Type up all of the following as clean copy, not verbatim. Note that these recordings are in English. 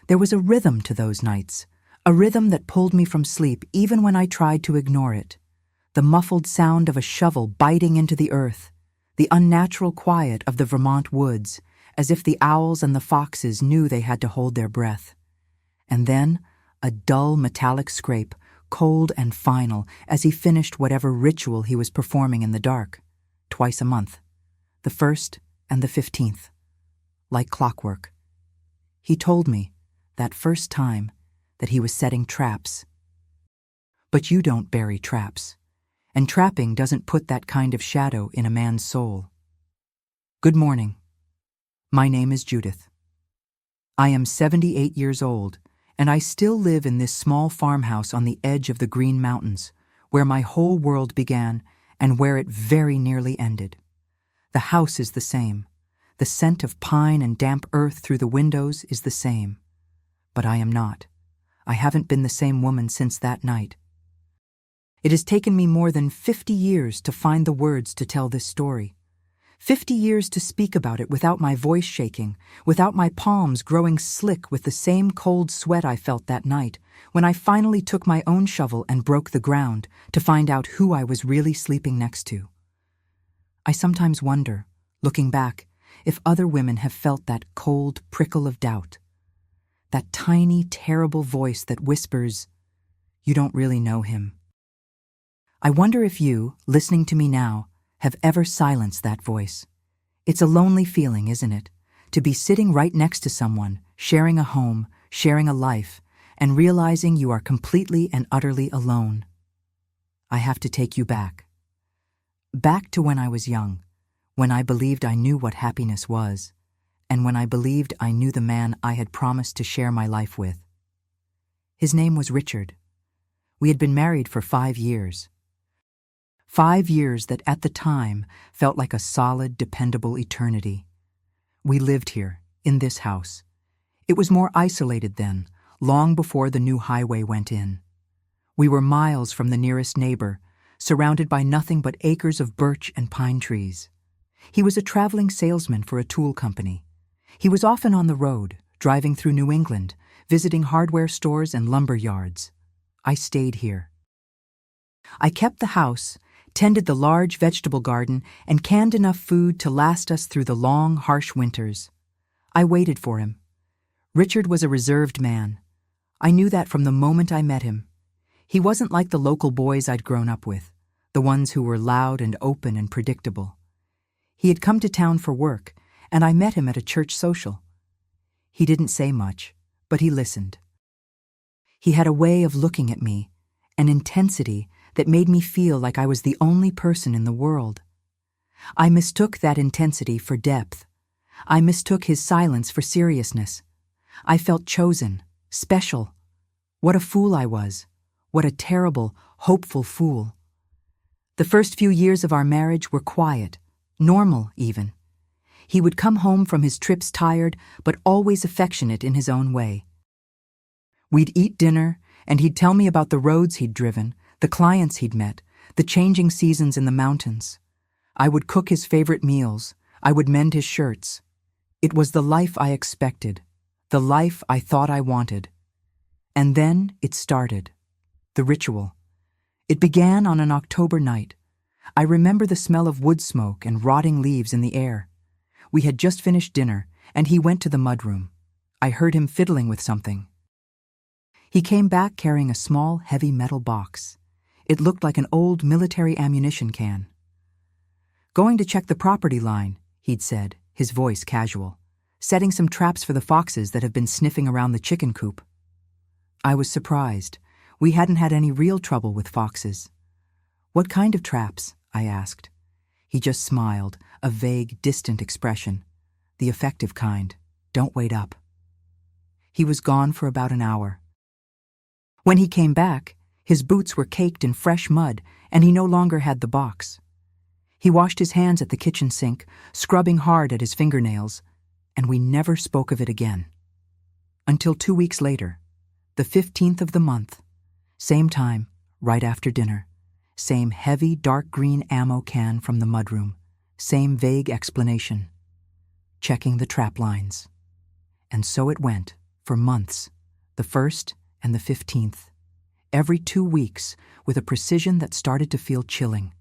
There was a rhythm to those nights, a rhythm that pulled me from sleep even when I tried to ignore it. The muffled sound of a shovel biting into the earth, the unnatural quiet of the Vermont woods, as if the owls and the foxes knew they had to hold their breath. And then, a dull metallic scrape, cold and final, as he finished whatever ritual he was performing in the dark, twice a month, the 1st and the 15th, like clockwork. He told me, that first time, that he was setting traps. But you don't bury traps, and trapping doesn't put that kind of shadow in a man's soul. Good morning. My name is Judith. I am 78 years old, and I still live in this small farmhouse on the edge of the Green Mountains, where my whole world began and where it very nearly ended. The house is the same. The scent of pine and damp earth through the windows is the same. But I am not. I haven't been the same woman since that night. It has taken me more than 50 years to find the words to tell this story. 50 years to speak about it without my voice shaking, without my palms growing slick with the same cold sweat I felt that night, when I finally took my own shovel and broke the ground to find out who I was really sleeping next to. I sometimes wonder, looking back, if other women have felt that cold prickle of doubt. That tiny, terrible voice that whispers, "You don't really know him." I wonder if you, listening to me now, have ever silenced that voice. It's a lonely feeling, isn't it? To be sitting right next to someone, sharing a home, sharing a life, and realizing you are completely and utterly alone. I have to take you back. Back to when I was young, when I believed I knew what happiness was, and when I believed I knew the man I had promised to share my life with. His name was Richard. We had been married for 5 years. 5 years that at the time felt like a solid, dependable eternity. We lived here, in this house. It was more isolated then, long before the new highway went in. We were miles from the nearest neighbor, surrounded by nothing but acres of birch and pine trees. He was a traveling salesman for a tool company. He was often on the road, driving through New England, visiting hardware stores and lumber yards. I stayed here. I kept the house, tended the large vegetable garden, and canned enough food to last us through the long, harsh winters. I waited for him. Richard was a reserved man. I knew that from the moment I met him. He wasn't like the local boys I'd grown up with, the ones who were loud and open and predictable. He had come to town for work, and I met him at a church social. He didn't say much, but he listened. He had a way of looking at me, an intensity that made me feel like I was the only person in the world. I mistook that intensity for depth. I mistook his silence for seriousness. I felt chosen, special. What a fool I was. What a terrible, hopeful fool. The first few years of our marriage were quiet, normal even. He would come home from his trips tired, but always affectionate in his own way. We'd eat dinner, and he'd tell me about the roads he'd driven, the clients he'd met, the changing seasons in the mountains. I would cook his favorite meals. I would mend his shirts. It was the life I expected, the life I thought I wanted. And then it started. The ritual. It began on an October night. I remember the smell of wood smoke and rotting leaves in the air. We had just finished dinner, and he went to the mudroom. I heard him fiddling with something. He came back carrying a small, heavy metal box. It looked like an old military ammunition can. "Going to check the property line," he'd said, his voice casual. "Setting some traps for the foxes that have been sniffing around the chicken coop." I was surprised. We hadn't had any real trouble with foxes. "What kind of traps?" I asked. He just smiled, a vague, distant expression. "The effective kind. Don't wait up." He was gone for about an hour. When he came back, his boots were caked in fresh mud, and he no longer had the box. He washed his hands at the kitchen sink, scrubbing hard at his fingernails, and we never spoke of it again. Until 2 weeks later, the 15th of the month, same time, right after dinner, same heavy, dark green ammo can from the mudroom, same vague explanation. Checking the trap lines. And so it went, for months, the 1st and the 15th, every 2 weeks, with a precision that started to feel chilling.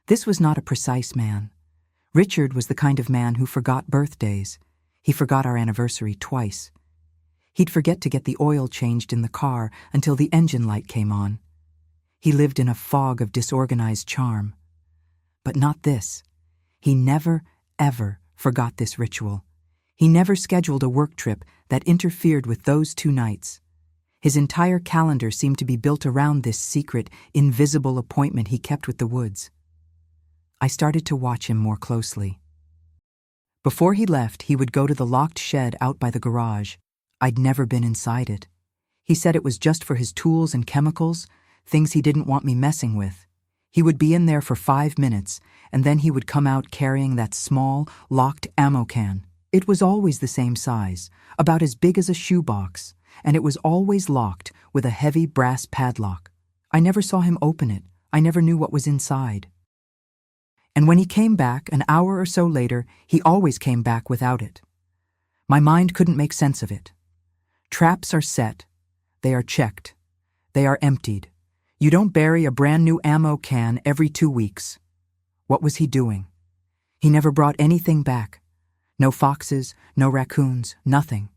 This was not a precise man. Richard was the kind of man who forgot birthdays. He forgot our anniversary twice. He'd forget to get the oil changed in the car until the engine light came on. He lived in a fog of disorganized charm. But not this. He never, ever forgot this ritual. He never scheduled a work trip that interfered with those 2 nights. His entire calendar seemed to be built around this secret, invisible appointment he kept with the woods. I started to watch him more closely. Before he left, he would go to the locked shed out by the garage. I'd never been inside it. He said it was just for his tools and chemicals, things he didn't want me messing with. He would be in there for 5 minutes, and then he would come out carrying that small, locked ammo can. It was always the same size, about as big as a shoebox, and it was always locked with a heavy brass padlock. I never saw him open it. I never knew what was inside. And when he came back an hour or so later, he always came back without it. My mind couldn't make sense of it. Traps are set. They are checked. They are emptied. You don't bury a brand new ammo can every 2 weeks. What was he doing? He never brought anything back. No foxes, no raccoons, nothing.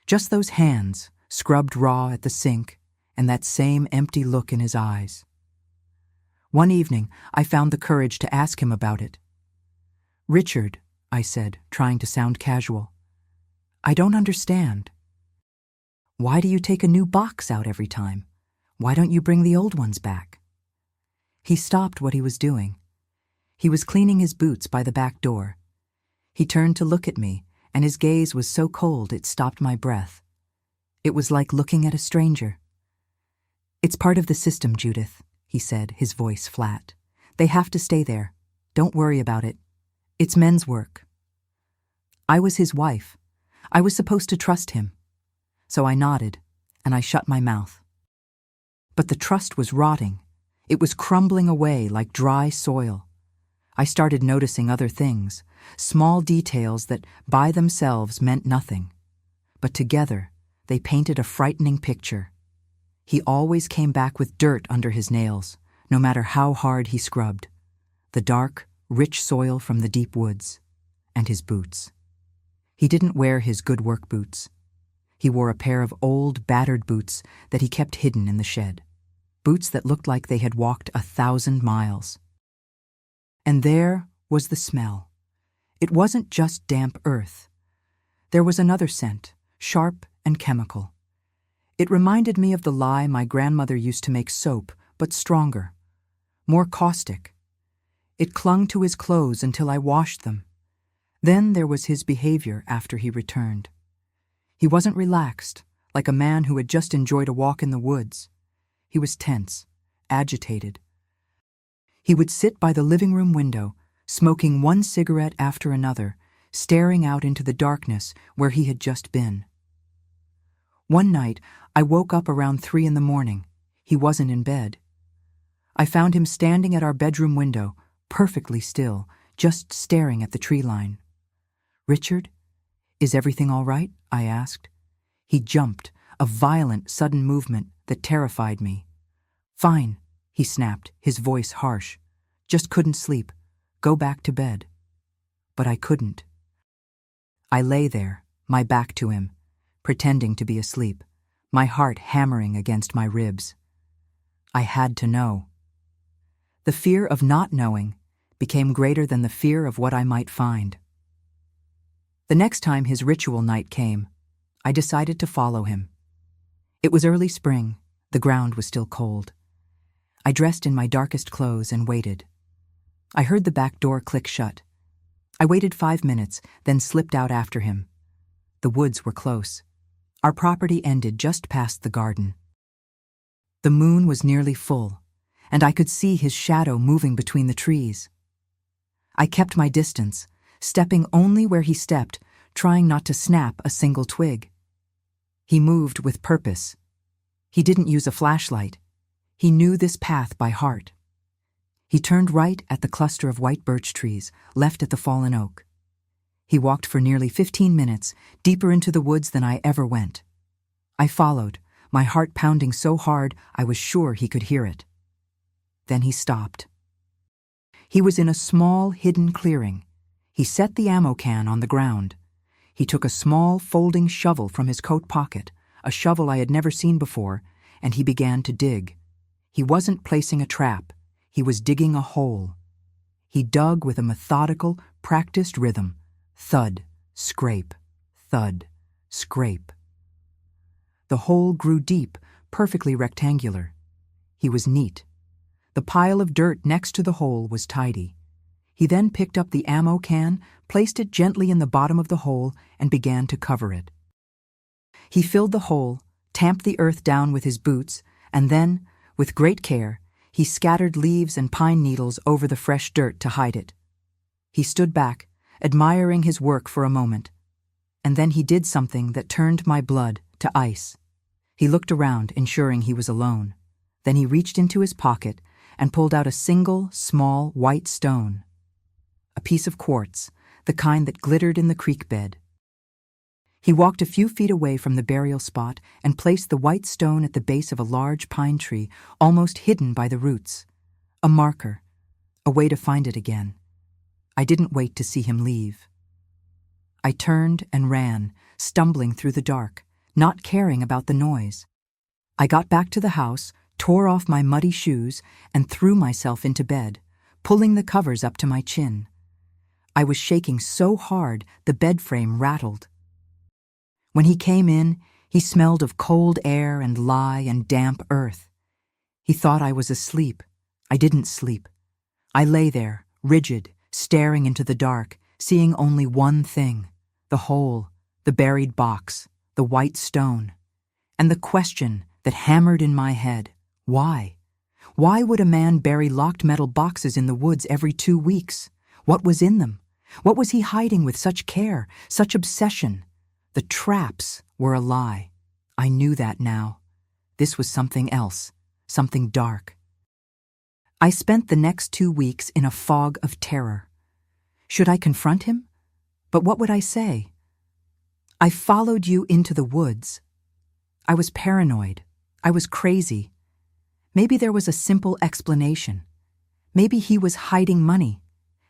Just those hands, scrubbed raw at the sink, and that same empty look in his eyes. One evening, I found the courage to ask him about it. "Richard," I said, trying to sound casual, "I don't understand. Why do you take a new box out every time? Why don't you bring the old ones back?" He stopped what he was doing. He was cleaning his boots by the back door. He turned to look at me, and his gaze was so cold it stopped my breath. It was like looking at a stranger. "It's part of the system, Judith," he said, his voice flat. "They have to stay there. Don't worry about it. It's men's work." I was his wife. I was supposed to trust him. So I nodded, and I shut my mouth. But the trust was rotting. It was crumbling away like dry soil. I started noticing other things, small details that by themselves meant nothing. But together, they painted a frightening picture. He always came back with dirt under his nails, no matter how hard he scrubbed. The dark, rich soil from the deep woods. And his boots. He didn't wear his good work boots. He wore a pair of old, battered boots that he kept hidden in the shed. Boots that looked like they had walked 1,000 miles. And there was the smell. It wasn't just damp earth. There was another scent, sharp and chemical. It reminded me of the lye my grandmother used to make soap, but stronger, more caustic. It clung to his clothes until I washed them. Then there was his behavior after he returned. He wasn't relaxed, like a man who had just enjoyed a walk in the woods. He was tense, agitated. He would sit by the living room window, smoking one cigarette after another, staring out into the darkness where he had just been. One night, I woke up around 3 a.m. He wasn't in bed. I found him standing at our bedroom window, perfectly still, just staring at the tree line. "Richard, is everything all right?" I asked. He jumped, a violent, sudden movement that terrified me. "Fine," he snapped, his voice harsh. "Just couldn't sleep. Go back to bed." But I couldn't. I lay there, my back to him, pretending to be asleep, my heart hammering against my ribs. I had to know. The fear of not knowing became greater than the fear of what I might find. The next time his ritual night came, I decided to follow him. It was early spring. The ground was still cold. I dressed in my darkest clothes and waited. I heard the back door click shut. I waited 5 minutes, then slipped out after him. The woods were close. Our property ended just past the garden. The moon was nearly full, and I could see his shadow moving between the trees. I kept my distance, stepping only where he stepped, trying not to snap a single twig. He moved with purpose. He didn't use a flashlight. He knew this path by heart. He turned right at the cluster of white birch trees, left at the fallen oak. He walked for nearly 15 minutes, deeper into the woods than I ever went. I followed, my heart pounding so hard I was sure he could hear it. Then he stopped. He was in a small, hidden clearing. He set the ammo can on the ground. He took a small, folding shovel from his coat pocket, a shovel I had never seen before, and he began to dig. He wasn't placing a trap. He was digging a hole. He dug with a methodical, practiced rhythm. Thud, scrape, thud, scrape. The hole grew deep, perfectly rectangular. He was neat. The pile of dirt next to the hole was tidy. He then picked up the ammo can, placed it gently in the bottom of the hole, and began to cover it. He filled the hole, tamped the earth down with his boots, and then, with great care, he scattered leaves and pine needles over the fresh dirt to hide it. He stood back, admiring his work for a moment, and then he did something that turned my blood to ice. He looked around, ensuring he was alone. Then he reached into his pocket and pulled out a single, small, white stone. A piece of quartz, the kind that glittered in the creek bed. He walked a few feet away from the burial spot and placed the white stone at the base of a large pine tree, almost hidden by the roots. A marker, a way to find it again. I didn't wait to see him leave. I turned and ran, stumbling through the dark, not caring about the noise. I got back to the house, tore off my muddy shoes, and threw myself into bed, pulling the covers up to my chin. I was shaking so hard the bed frame rattled. When he came in, he smelled of cold air and lye and damp earth. He thought I was asleep. I didn't sleep. I lay there, rigid, staring into the dark, seeing only one thing: the hole, the buried box, the white stone, and the question that hammered in my head: why? Why would a man bury locked metal boxes in the woods every 2 weeks? What was in them? What was he hiding with such care, such obsession? The traps were a lie. I knew that now. This was something else, something dark. I spent the next 2 weeks in a fog of terror. Should I confront him? But what would I say? I followed you into the woods. I was paranoid. I was crazy. Maybe there was a simple explanation. Maybe he was hiding money,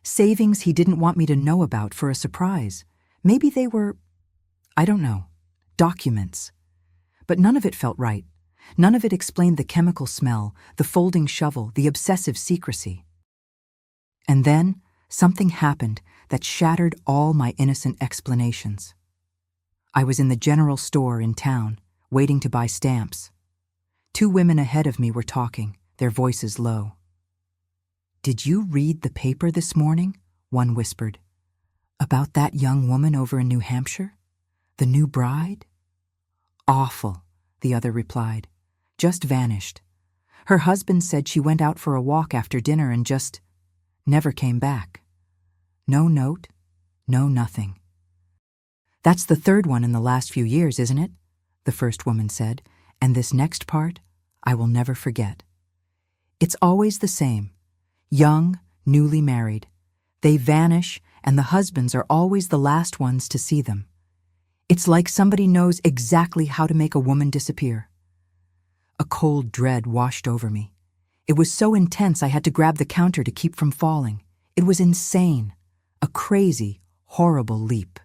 savings he didn't want me to know about for a surprise. Maybe they were, I don't know, documents. But none of it felt right. None of it explained the chemical smell, the folding shovel, the obsessive secrecy. And then something happened that shattered all my innocent explanations. I was in the general store in town, waiting to buy stamps. 2 women ahead of me were talking, their voices low. "Did you read the paper this morning?" one whispered. "About that young woman over in New Hampshire? The new bride?" "Awful," the other replied. "Just vanished. Her husband said she went out for a walk after dinner and just never came back. No note, no nothing." "That's the 3rd one in the last few years, isn't it?" the first woman said, "and this next part I will never forget. It's always the same. Young, newly married. They vanish, and the husbands are always the last ones to see them. It's like somebody knows exactly how to make a woman disappear." A cold dread washed over me. It was so intense I had to grab the counter to keep from falling. It was insane. A crazy, horrible leap.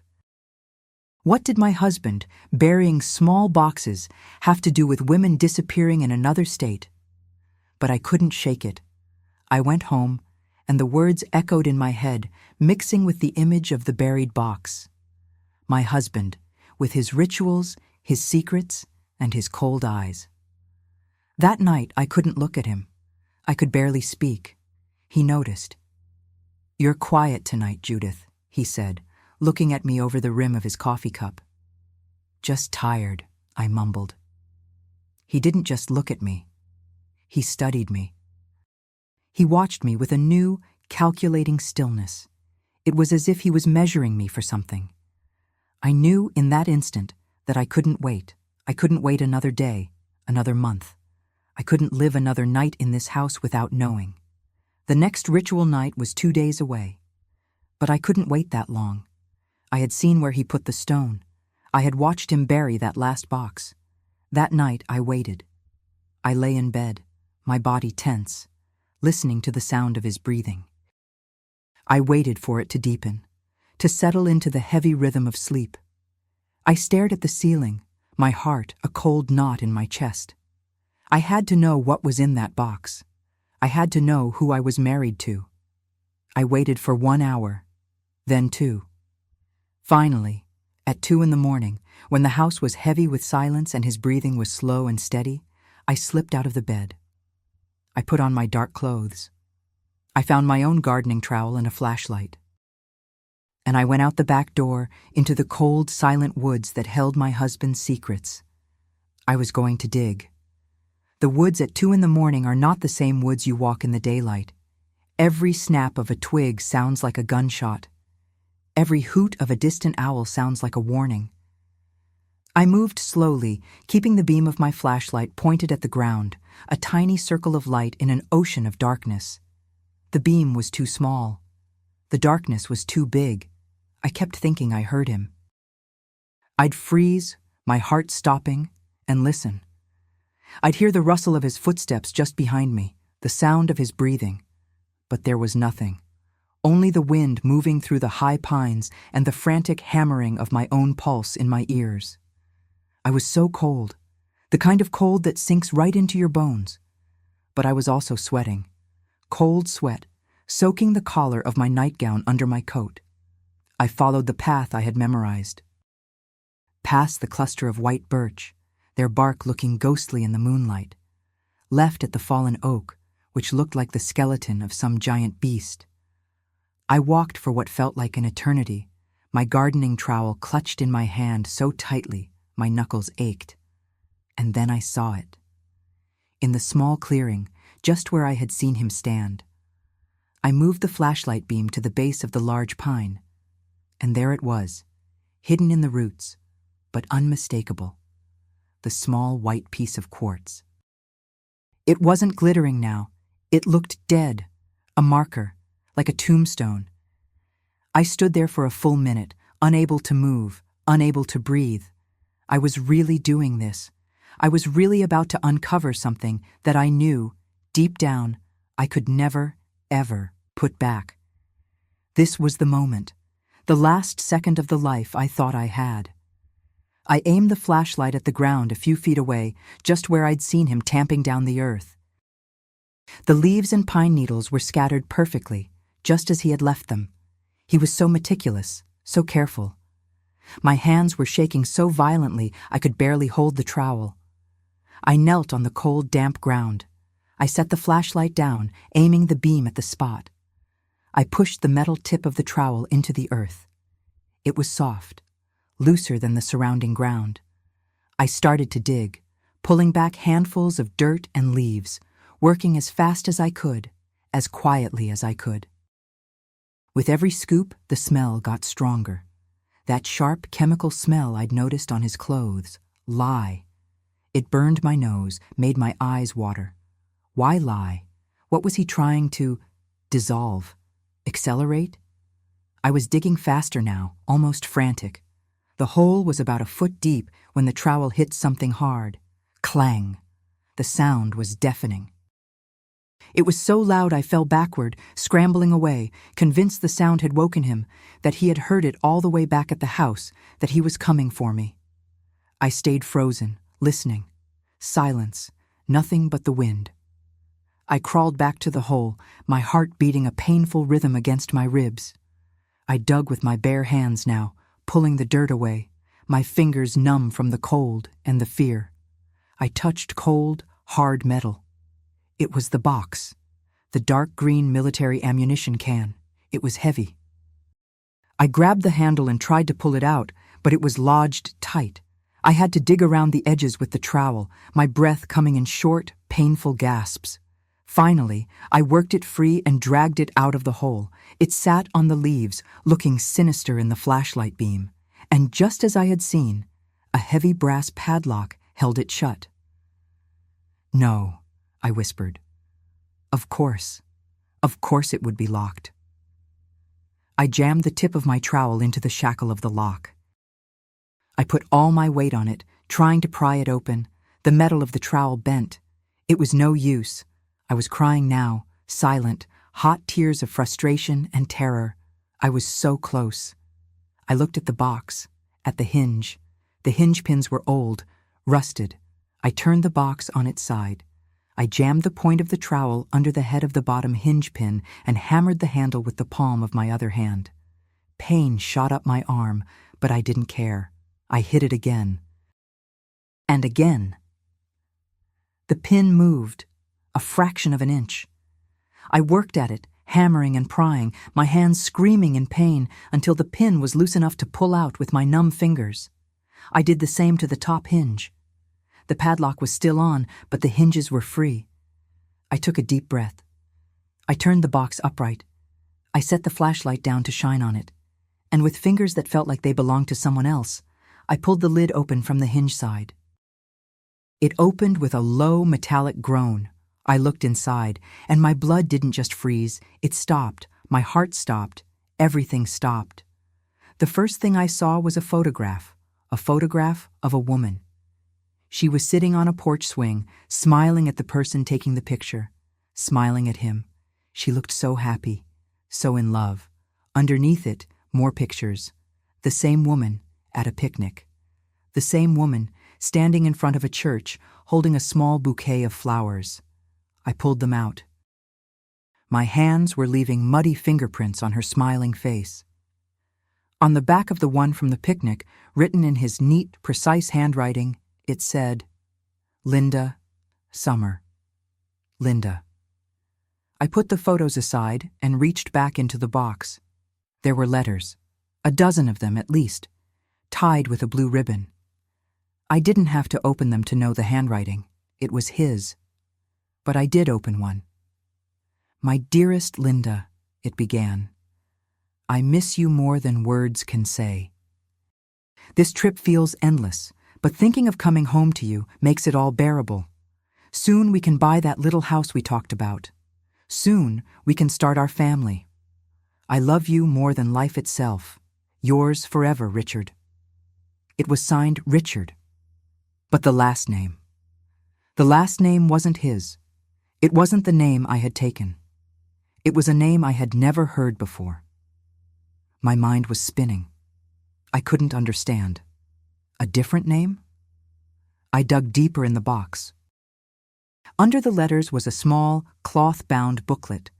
What did my husband, burying small boxes, have to do with women disappearing in another state? But I couldn't shake it. I went home, and the words echoed in my head, mixing with the image of the buried box. My husband, with his rituals, his secrets, and his cold eyes. That night I couldn't look at him. I could barely speak. He noticed. "You're quiet tonight, Judith," he said, looking at me over the rim of his coffee cup. "Just tired," I mumbled. He didn't just look at me. He studied me. He watched me with a new, calculating stillness. It was as if he was measuring me for something. I knew in that instant that I couldn't wait. I couldn't wait another day, another month. I couldn't live another night in this house without knowing. The next ritual night was 2 days away. But I couldn't wait that long. I had seen where he put the stone. I had watched him bury that last box. That night I waited. I lay in bed, my body tense, listening to the sound of his breathing. I waited for it to deepen, to settle into the heavy rhythm of sleep. I stared at the ceiling, my heart a cold knot in my chest. I had to know what was in that box. I had to know who I was married to. I waited for 1 hour, then 2. Finally, at 2 in the morning, when the house was heavy with silence and his breathing was slow and steady, I slipped out of the bed. I put on my dark clothes. I found my own gardening trowel and a flashlight. And I went out the back door into the cold, silent woods that held my husband's secrets. I was going to dig. The woods at 2 in the morning are not the same woods you walk in the daylight. Every snap of a twig sounds like a gunshot. Every hoot of a distant owl sounds like a warning. I moved slowly, keeping the beam of my flashlight pointed at the ground, a tiny circle of light in an ocean of darkness. The beam was too small. The darkness was too big. I kept thinking I heard him. I'd freeze, my heart stopping, and listen. I'd hear the rustle of his footsteps just behind me, the sound of his breathing. But there was nothing. Only the wind moving through the high pines and the frantic hammering of my own pulse in my ears. I was so cold, the kind of cold that sinks right into your bones. But I was also sweating. Cold sweat, soaking the collar of my nightgown under my coat. I followed the path I had memorized. Past the cluster of white birch, their bark looking ghostly in the moonlight. Left at the fallen oak, which looked like the skeleton of some giant beast. I walked for what felt like an eternity, my gardening trowel clutched in my hand so tightly my knuckles ached. And then I saw it. In the small clearing, just where I had seen him stand. I moved the flashlight beam to the base of the large pine, and there it was, hidden in the roots, but unmistakable, the small white piece of quartz. It wasn't glittering now. It looked dead, a marker, like a tombstone. I stood there for a full minute, unable to move, unable to breathe. I was really doing this. I was really about to uncover something that I knew, deep down, I could never, ever put back. This was the moment, the last second of the life I thought I had. I aimed the flashlight at the ground a few feet away, just where I'd seen him tamping down the earth. The leaves and pine needles were scattered perfectly, just as he had left them. He was so meticulous, so careful. My hands were shaking so violently I could barely hold the trowel. I knelt on the cold, damp ground. I set the flashlight down, aiming the beam at the spot. I pushed the metal tip of the trowel into the earth. It was soft, looser than the surrounding ground. I started to dig, pulling back handfuls of dirt and leaves, working as fast as I could, as quietly as I could. With every scoop, the smell got stronger. That sharp chemical smell I'd noticed on his clothes, lye. It burned my nose, made my eyes water. Why lie? What was he trying to dissolve? Accelerate? I was digging faster now, almost frantic. The hole was about a foot deep when the trowel hit something hard. Clang. The sound was deafening. It was so loud I fell backward, scrambling away, convinced the sound had woken him, that he had heard it all the way back at the house, that he was coming for me. I stayed frozen, listening. Silence, nothing but the wind. I crawled back to the hole, my heart beating a painful rhythm against my ribs. I dug with my bare hands now, pulling the dirt away, my fingers numb from the cold and the fear. I touched cold, hard metal. It was the box, the dark green military ammunition can. It was heavy. I grabbed the handle and tried to pull it out, but it was lodged tight. I had to dig around the edges with the trowel, my breath coming in short, painful gasps. Finally, I worked it free and dragged it out of the hole. It sat on the leaves, looking sinister in the flashlight beam, and just as I had seen, a heavy brass padlock held it shut. "No," I whispered. Of course it would be locked. I jammed the tip of my trowel into the shackle of the lock. I put all my weight on it, trying to pry it open. The metal of the trowel bent. It was no use. I was crying now, silent, hot tears of frustration and terror. I was so close. I looked at the box, at the hinge. The hinge pins were old, rusted. I turned the box on its side. I jammed the point of the trowel under the head of the bottom hinge pin and hammered the handle with the palm of my other hand. Pain shot up my arm, but I didn't care. I hit it again. And again. The pin moved, a fraction of an inch. I worked at it, hammering and prying, my hands screaming in pain until the pin was loose enough to pull out with my numb fingers. I did the same to the top hinge. The padlock was still on, but the hinges were free. I took a deep breath. I turned the box upright. I set the flashlight down to shine on it, and with fingers that felt like they belonged to someone else, I pulled the lid open from the hinge side. It opened with a low metallic groan. I looked inside, and my blood didn't just freeze, it stopped, my heart stopped, everything stopped. The first thing I saw was a photograph of a woman. She was sitting on a porch swing, smiling at the person taking the picture, smiling at him. She looked so happy, so in love. Underneath it, more pictures. The same woman at a picnic. The same woman standing in front of a church, holding a small bouquet of flowers. I pulled them out. My hands were leaving muddy fingerprints on her smiling face. On the back of the one from the picnic, written in his neat, precise handwriting, it said, Linda, Summer. Linda. I put the photos aside and reached back into the box. There were letters, a dozen of them at least, tied with a blue ribbon. I didn't have to open them to know the handwriting. It was his. But I did open one. My dearest Linda, it began. I miss you more than words can say. This trip feels endless, but thinking of coming home to you makes it all bearable. Soon we can buy that little house we talked about. Soon we can start our family. I love you more than life itself. Yours forever, Richard. It was signed Richard. But the last name. The last name wasn't his. It wasn't the name I had taken. It was a name I had never heard before. My mind was spinning. I couldn't understand. A different name? I dug deeper in the box. Under the letters was a small, cloth-bound booklet.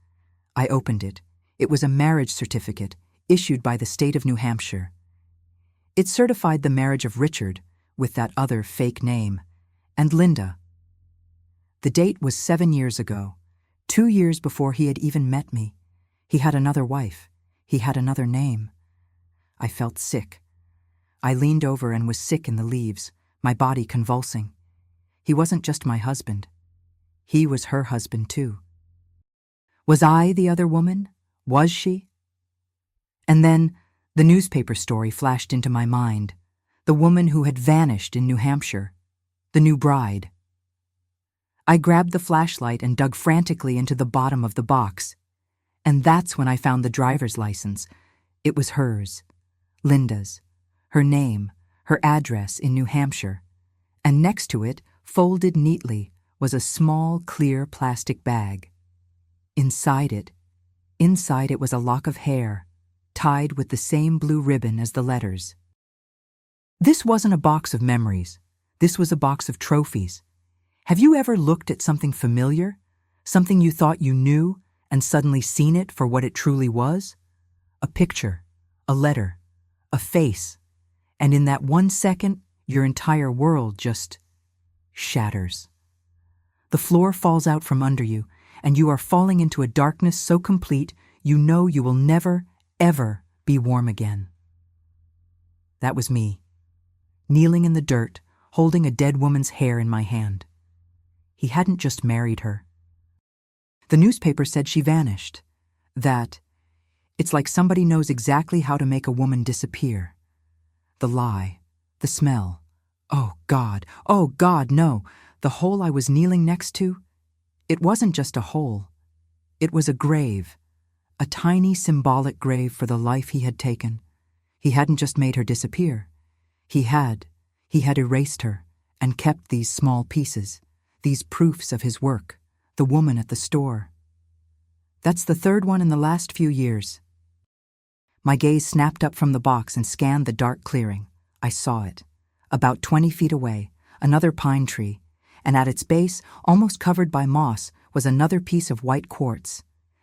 I opened it. It was a marriage certificate issued by the state of New Hampshire. It certified the marriage of Richard, with that other fake name, and Linda. The date was 7 years ago, 2 years before he had even met me. He had another wife. He had another name. I felt sick. I leaned over and was sick in the leaves, my body convulsing. He wasn't just my husband. He was her husband, too. Was I the other woman? Was she? And then the newspaper story flashed into my mind. The woman who had vanished in New Hampshire. The new bride. I grabbed the flashlight and dug frantically into the bottom of the box. And that's when I found the driver's license. It was hers. Linda's. Her name, her address in New Hampshire. And next to it, folded neatly, was a small, clear plastic bag. Inside it was a lock of hair, tied with the same blue ribbon as the letters. This wasn't a box of memories. This was a box of trophies. Have you ever looked at something familiar, something you thought you knew, and suddenly seen it for what it truly was? A picture, a letter, a face, and in that 1 second, your entire world just shatters. The floor falls out from under you, and you are falling into a darkness so complete you know you will never, ever be warm again. That was me, kneeling in the dirt, holding a dead woman's hair in my hand. He hadn't just married her. The newspaper said she vanished. That it's like somebody knows exactly how to make a woman disappear. The lie, the smell. Oh God, no. The hole I was kneeling next to, it wasn't just a hole. It was a grave A tiny symbolic grave for the life he had taken. He hadn't just made her disappear. He had erased her and kept these small pieces, these proofs of his work, the woman at the store. That's the third one in the last few years. My gaze snapped up from the box and scanned the dark clearing. I saw it. About 20 feet away, another pine tree, and at its base, almost covered by moss, was another piece of white quartz.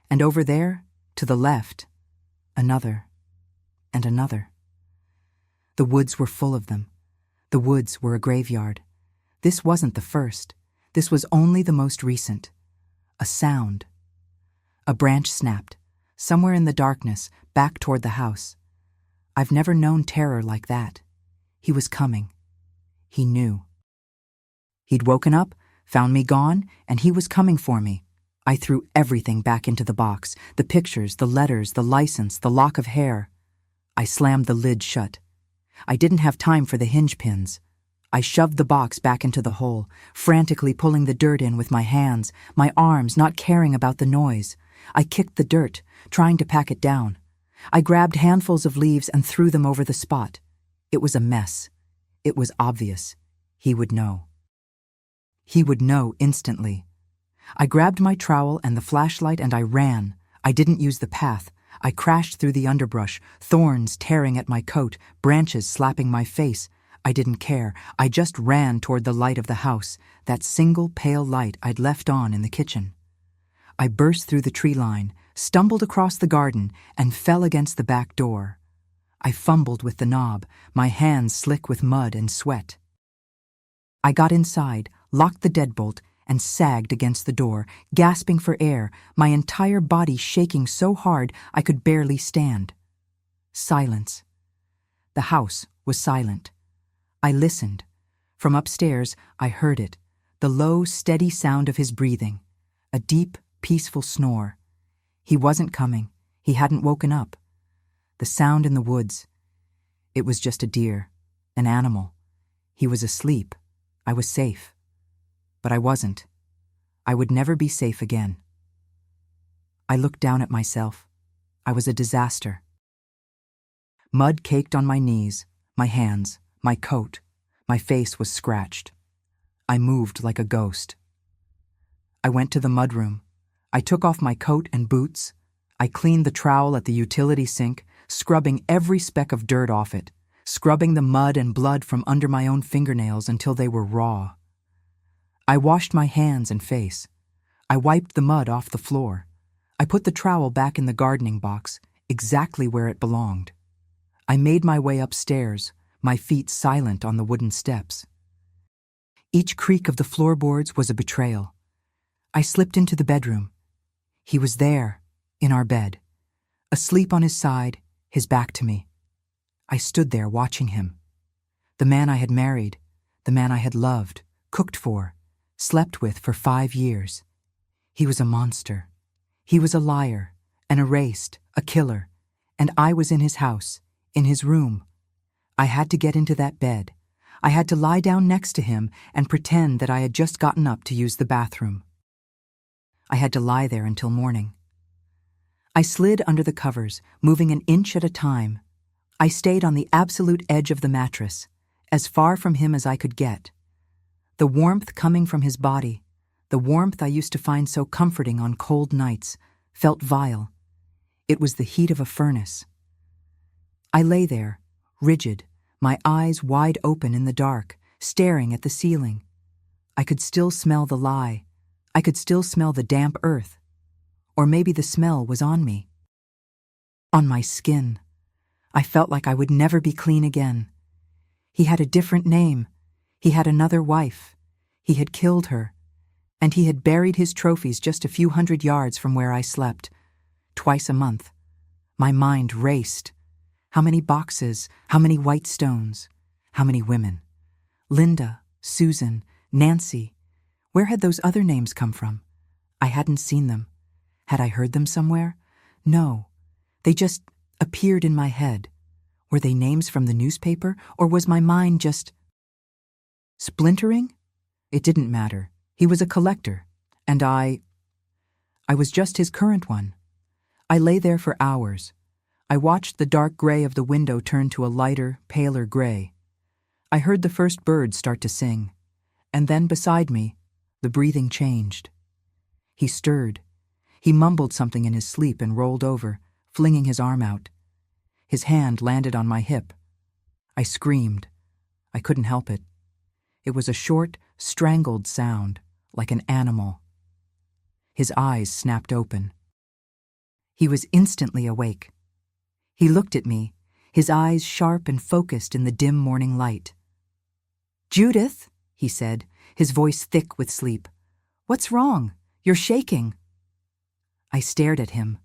And over there, to the left, another, and another. The woods were full of them. The woods were a graveyard. This wasn't the first. This was only the most recent. A sound. A branch snapped, somewhere in the darkness, back toward the house. I've never known terror like that. He was coming. He knew. He'd woken up, found me gone, and he was coming for me. I threw everything back into the box, the pictures, the letters, the license, the lock of hair. I slammed the lid shut. I didn't have time for the hinge pins. I shoved the box back into the hole, frantically pulling the dirt in with my hands, my arms not caring about the noise. I kicked the dirt, trying to pack it down. I grabbed handfuls of leaves and threw them over the spot. It was a mess. It was obvious. He would know. He would know instantly. I grabbed my trowel and the flashlight and I ran. I didn't use the path. I crashed through the underbrush, thorns tearing at my coat, branches slapping my face. I didn't care. I just ran toward the light of the house, that single pale light I'd left on in the kitchen. I burst through the tree line, stumbled across the garden, and fell against the back door. I fumbled with the knob, my hands slick with mud and sweat. I got inside, locked the deadbolt, and sagged against the door, gasping for air, my entire body shaking so hard I could barely stand. Silence. The house was silent. I listened. From upstairs, I heard it, the low, steady sound of his breathing, a deep, peaceful snore. He wasn't coming. He hadn't woken up. The sound in the woods. It was just a deer, an animal. He was asleep. I was safe. But I wasn't. I would never be safe again. I looked down at myself. I was a disaster. Mud caked on my knees, my hands, my coat. My face was scratched. I moved like a ghost. I went to the mudroom. I took off my coat and boots. I cleaned the trowel at the utility sink, scrubbing every speck of dirt off it, scrubbing the mud and blood from under my own fingernails until they were raw. I washed my hands and face. I wiped the mud off the floor. I put the trowel back in the gardening box, exactly where it belonged. I made my way upstairs, my feet silent on the wooden steps. Each creak of the floorboards was a betrayal. I slipped into the bedroom. He was there, in our bed, asleep on his side, his back to me. I stood there watching him. The man I had married, the man I had loved, cooked for, slept with for 5 years. He was a monster. He was a liar, an erased, a killer, and I was in his house, in his room. I had to get into that bed. I had to lie down next to him and pretend that I had just gotten up to use the bathroom. I had to lie there until morning. I slid under the covers, moving an inch at a time. I stayed on the absolute edge of the mattress, as far from him as I could get. The warmth coming from his body, the warmth I used to find so comforting on cold nights, felt vile. It was the heat of a furnace. I lay there, rigid, my eyes wide open in the dark, staring at the ceiling. I could still smell the lie. I could still smell the damp earth. Or maybe the smell was on me. On my skin. I felt like I would never be clean again. He had a different name. He had another wife. He had killed her. And he had buried his trophies just a few hundred yards from where I slept. Twice a month. My mind raced. How many boxes? How many white stones? How many women? Linda, Susan, Nancy. Where had those other names come from? I hadn't seen them. Had I heard them somewhere? No. They just appeared in my head. Were they names from the newspaper, or was my mind just splintering? It didn't matter. He was a collector, and I was just his current one. I lay there for hours. I watched the dark gray of the window turn to a lighter, paler gray. I heard the first birds start to sing, and then beside me, the breathing changed. He stirred. He mumbled something in his sleep and rolled over, flinging his arm out. His hand landed on my hip. I screamed. I couldn't help it. It was a short, strangled sound, like an animal. His eyes snapped open. He was instantly awake. He looked at me, his eyes sharp and focused in the dim morning light. "Judith," he said, his voice thick with sleep. "What's wrong? You're shaking." I stared at him,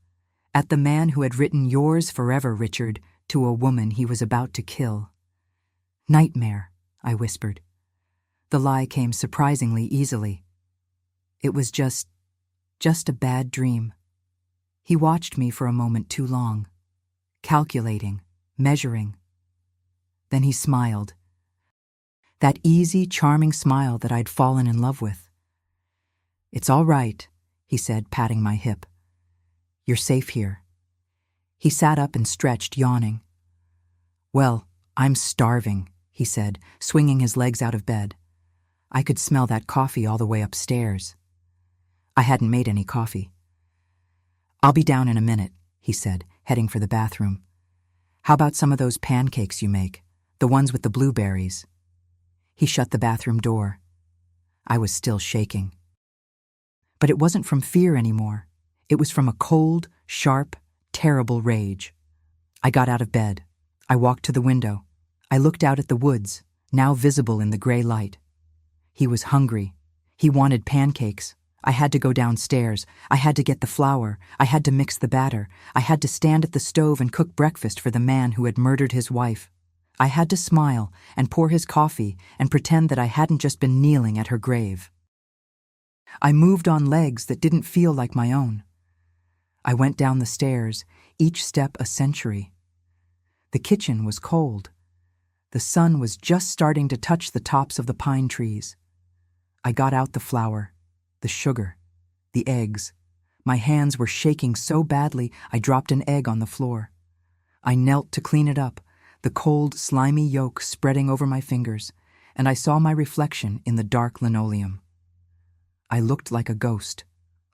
at the man who had written "Yours forever, Richard" to a woman he was about to kill. "Nightmare," I whispered. The lie came surprisingly easily. It was just a bad dream. He watched me for a moment too long, calculating, measuring. Then he smiled. That easy, charming smile that I'd fallen in love with. "It's all right," he said, patting my hip. "You're safe here." He sat up and stretched, yawning. "Well, I'm starving," he said, swinging his legs out of bed. I could smell that coffee all the way upstairs. I hadn't made any coffee. "I'll be down in a minute," he said, heading for the bathroom. "How about some of those pancakes you make, the ones with the blueberries?" He shut the bathroom door. I was still shaking. But it wasn't from fear anymore. It was from a cold, sharp, terrible rage. I got out of bed. I walked to the window. I looked out at the woods, now visible in the gray light. He was hungry. He wanted pancakes. I had to go downstairs. I had to get the flour. I had to mix the batter. I had to stand at the stove and cook breakfast for the man who had murdered his wife. I had to smile and pour his coffee and pretend that I hadn't just been kneeling at her grave. I moved on legs that didn't feel like my own. I went down the stairs, each step a century. The kitchen was cold. The sun was just starting to touch the tops of the pine trees. I got out the flour, the sugar, the eggs. My hands were shaking so badly I dropped an egg on the floor. I knelt to clean it up, the cold, slimy yolk spreading over my fingers, and I saw my reflection in the dark linoleum. I looked like a ghost,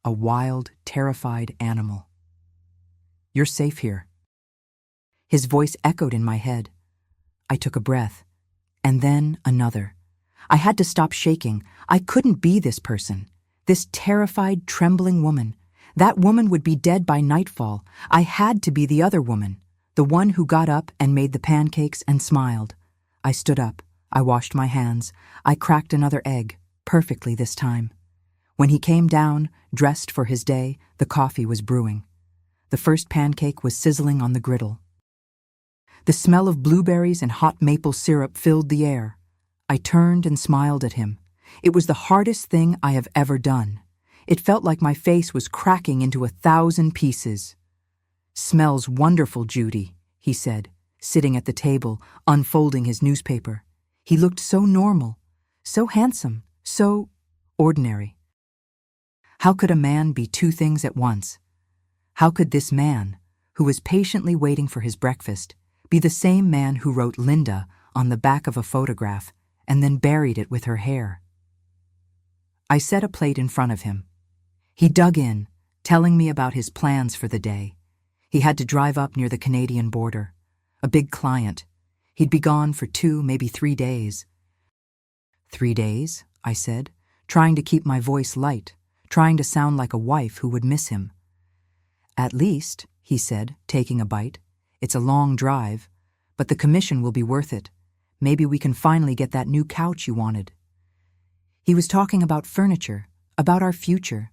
a wild, terrified animal. "You're safe here." His voice echoed in my head. I took a breath, and then another. I had to stop shaking. I couldn't be this person, this terrified, trembling woman. That woman would be dead by nightfall. I had to be the other woman, the one who got up and made the pancakes and smiled. I stood up. I washed my hands. I cracked another egg, perfectly this time. When he came down, dressed for his day, the coffee was brewing. The first pancake was sizzling on the griddle. The smell of blueberries and hot maple syrup filled the air. I turned and smiled at him. It was the hardest thing I have ever done. It felt like my face was cracking into 1,000 pieces. "Smells wonderful, Judy," he said, sitting at the table, unfolding his newspaper. He looked so normal, so handsome, so ordinary. How could a man be two things at once? How could this man, who was patiently waiting for his breakfast, be the same man who wrote Linda on the back of a photograph and then buried it with her hair? I set a plate in front of him. He dug in, telling me about his plans for the day. He had to drive up near the Canadian border. A big client. He'd be gone for 2, maybe 3 days. 3 days, I said, trying to keep my voice light, trying to sound like a wife who would miss him. "At least," he said, taking a bite. "It's a long drive, but the commission will be worth it. Maybe we can finally get that new couch you wanted." He was talking about furniture, about our future.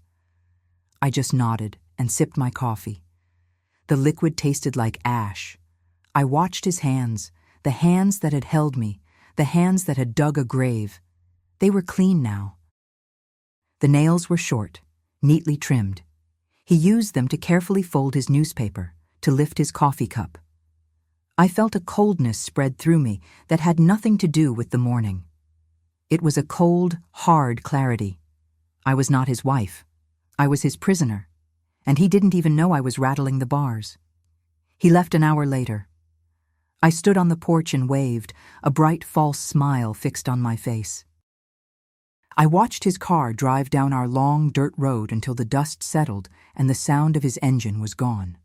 I just nodded and sipped my coffee. The liquid tasted like ash. I watched his hands, the hands that had held me, the hands that had dug a grave. They were clean now. The nails were short, neatly trimmed. He used them to carefully fold his newspaper, to lift his coffee cup. I felt a coldness spread through me that had nothing to do with the morning. It was a cold, hard clarity. I was not his wife. I was his prisoner. and he didn't even know I was rattling the bars. He left an hour later. I stood on the porch and waved, a bright false smile fixed on my face. I watched his car drive down our long dirt road until the dust settled and the sound of his engine was gone.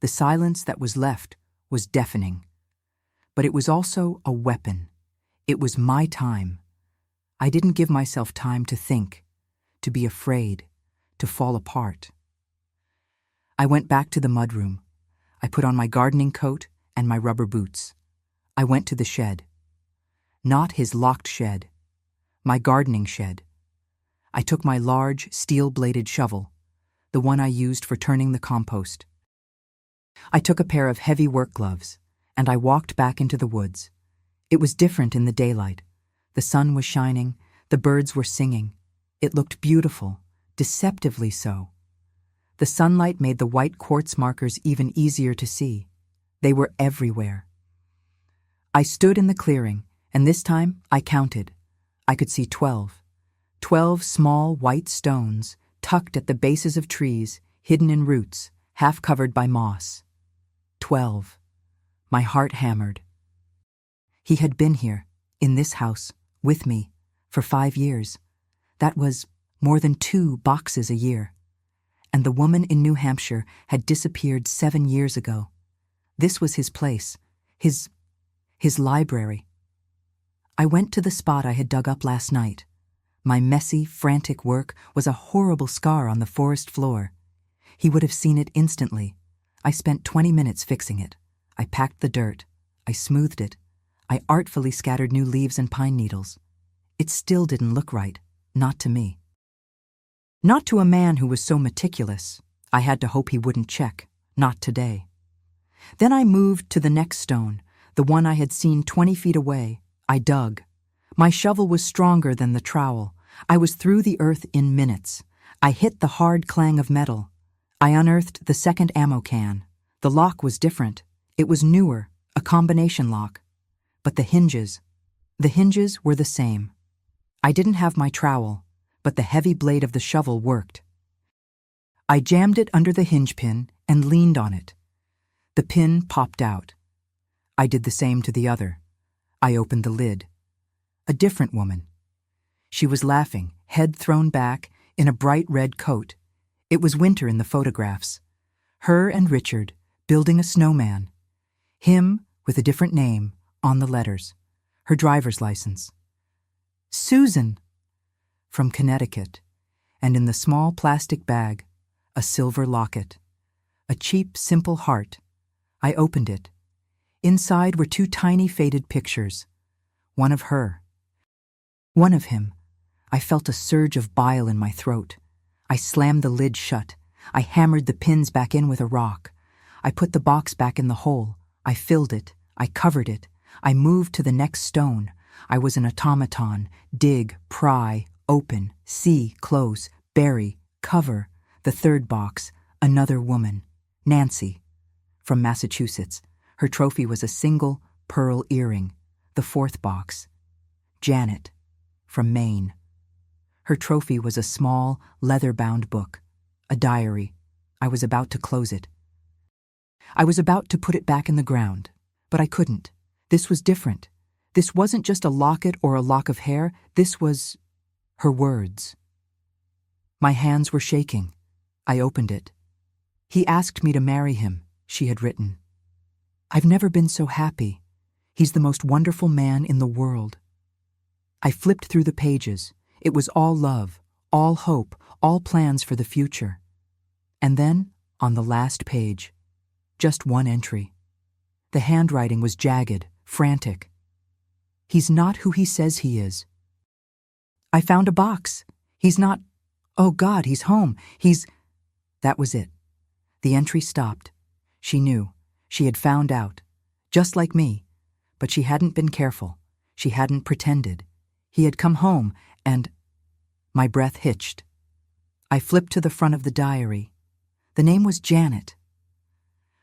The silence that was left was deafening. But it was also a weapon. It was my time. I didn't give myself time to think, to be afraid, to fall apart. I went back to the mudroom. I put on my gardening coat and my rubber boots. I went to the shed. Not his locked shed. My gardening shed. I took my large, steel-bladed shovel, the one I used for turning the compost. I took a pair of heavy work gloves, and I walked back into the woods. It was different in the daylight. The sun was shining, the birds were singing. It looked beautiful, deceptively so. The sunlight made the white quartz markers even easier to see. They were everywhere. I stood in the clearing, and this time I counted. I could see 12. 12 small white stones, tucked at the bases of trees, hidden in roots, half covered by moss. 12. My heart hammered. He had been here, in this house, with me, for 5 years. That was more than 2 boxes a year. And the woman in New Hampshire had disappeared 7 years ago. This was his place, his library. I went to the spot I had dug up last night. My messy, frantic work was a horrible scar on the forest floor. He would have seen it instantly. I spent 20 minutes fixing it. I packed the dirt. I smoothed it. I artfully scattered new leaves and pine needles. It still didn't look right, not to me. Not to a man who was so meticulous. I had to hope he wouldn't check. Not today. Then I moved to the next stone, the one I had seen 20 feet away. I dug. My shovel was stronger than the trowel. I was through the earth in minutes. I hit the hard clang of metal. I unearthed the second ammo can. The lock was different. It was newer, a combination lock. But the hinges were the same. I didn't have my trowel, but the heavy blade of the shovel worked. I jammed it under the hinge pin and leaned on it. The pin popped out. I did the same to the other. I opened the lid. A different woman. She was laughing, head thrown back, in a bright red coat. It was winter in the photographs. Her and Richard, building a snowman. Him, with a different name, on the letters. Her driver's license. Susan! From Connecticut. And in the small plastic bag, a silver locket. A cheap, simple heart. I opened it. Inside were 2 tiny faded pictures. One of her. One of him. I felt a surge of bile in my throat. I slammed the lid shut. I hammered the pins back in with a rock. I put the box back in the hole. I filled it. I covered it. I moved to the next stone. I was an automaton. Dig, pry, open, see, close, bury, cover. The third box, another woman. Nancy. From Massachusetts. Her trophy was a single pearl earring. The fourth box. Janet. From Maine. Her trophy was a small, leather-bound book. A diary. I was about to close it. I was about to put it back in the ground, but I couldn't. This was different. This wasn't just a locket or a lock of hair. This was her words. My hands were shaking. I opened it. He asked me to marry him, she had written. I've never been so happy. He's the most wonderful man in the world. I flipped through the pages. It was all love, all hope, all plans for the future. And then, on the last page, just one entry. The handwriting was jagged, frantic. He's not who he says he is. I found a box. He's not... Oh God, he's home. That was it. The entry stopped. She knew. She had found out. Just like me. But she hadn't been careful. She hadn't pretended. He had come home, and... My breath hitched. I flipped to the front of the diary. The name was Janet.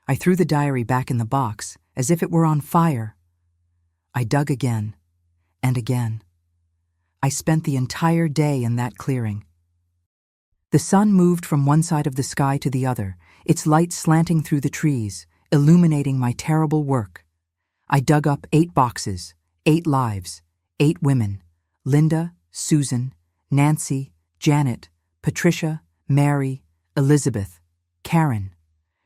I threw the diary back in the box, as if it were on fire. I dug again, and again. I spent the entire day in that clearing. The sun moved from one side of the sky to the other, its light slanting through the trees, illuminating my terrible work. I dug up 8 boxes, 8 lives, 8 women: Linda, Susan, Nancy, Janet, Patricia, Mary, Elizabeth, Karen.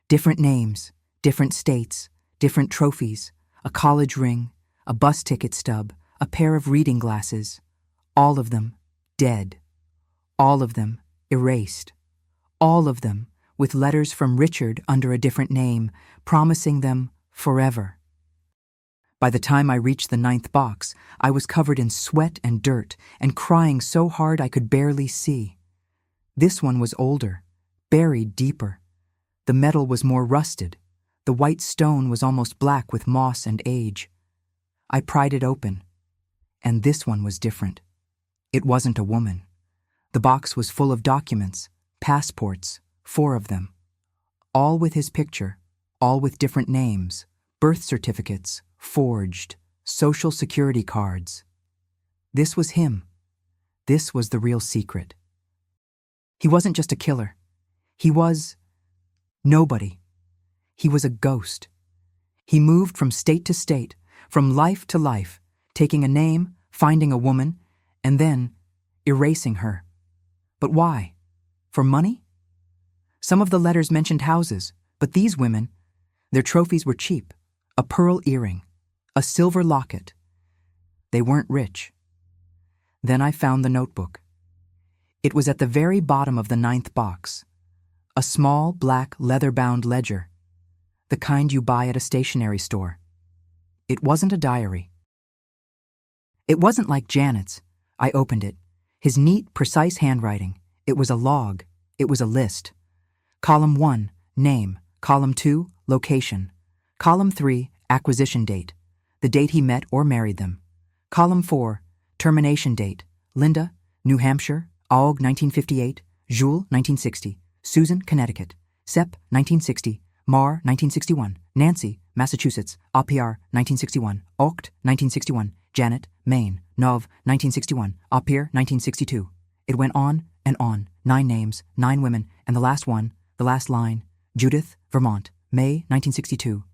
Different names, different states, different trophies, a college ring, a bus ticket stub, a pair of reading glasses. All of them dead. All of them erased. All of them with letters from Richard under a different name, promising them forever. By the time I reached the 9th box, I was covered in sweat and dirt and crying so hard I could barely see. This one was older, buried deeper. The metal was more rusted. The white stone was almost black with moss and age. I pried it open, and this one was different. It wasn't a woman. The box was full of documents, passports, 4 of them. All with his picture, all with different names, birth certificates, forged, social security cards. This was him. This was the real secret. He wasn't just a killer. He was nobody. He was a ghost. He moved from state to state, from life to life, taking a name, finding a woman, and then erasing her. But why? For money? Some of the letters mentioned houses, but these women, their trophies were cheap: a pearl earring, a silver locket. They weren't rich. Then I found the notebook. It was at the very bottom of the 9th box. A small, black, leather-bound ledger, the kind you buy at a stationery store. It wasn't a diary. It wasn't like Janet's. I opened it. His neat, precise handwriting. It was a log. It was a list. Column 1, name. Column 2, location. Column 3, acquisition date, the date he met or married them. Column 4, termination date. Linda, New Hampshire, Aug. 1958, Jules, 1960, Susan, Connecticut, Sep, 1960, Mar, 1961, Nancy, Massachusetts, APR, 1961, Oct, 1961, Janet, Maine, Nov, 1961, Apir, 1962. It went on and on. 9 names, 9 women, and the last one, the last line, Judith, Vermont, May, 1962.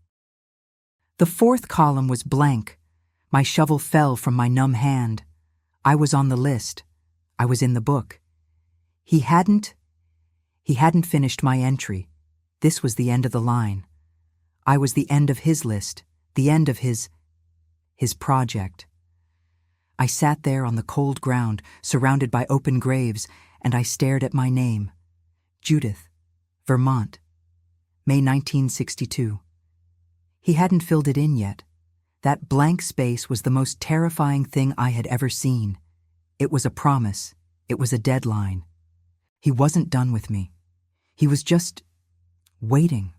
The 4th column was blank. My shovel fell from my numb hand. I was on the list. I was in the book. He hadn't finished my entry. This was the end of the line. I was the end of his list, the end of his project. I sat there on the cold ground, surrounded by open graves, and I stared at my name. Judith, Vermont, May 1962. He hadn't filled it in yet. That blank space was the most terrifying thing I had ever seen. It was a promise. It was a deadline. He wasn't done with me. He was just waiting.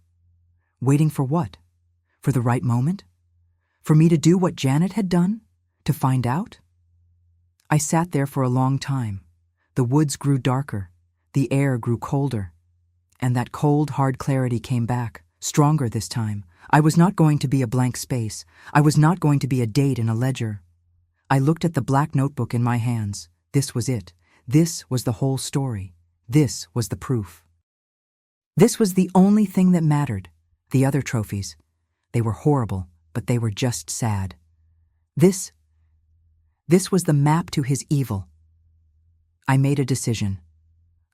Waiting for what? For the right moment? For me to do what Janet had done? To find out? I sat there for a long time. The woods grew darker. The air grew colder. And that cold, hard clarity came back, stronger this time. I was not going to be a blank space. I was not going to be a date in a ledger. I looked at the black notebook in my hands. This was it. This was the whole story. This was the proof. This was the only thing that mattered. The other trophies. They were horrible, but they were just sad. This was the map to his evil. I made a decision.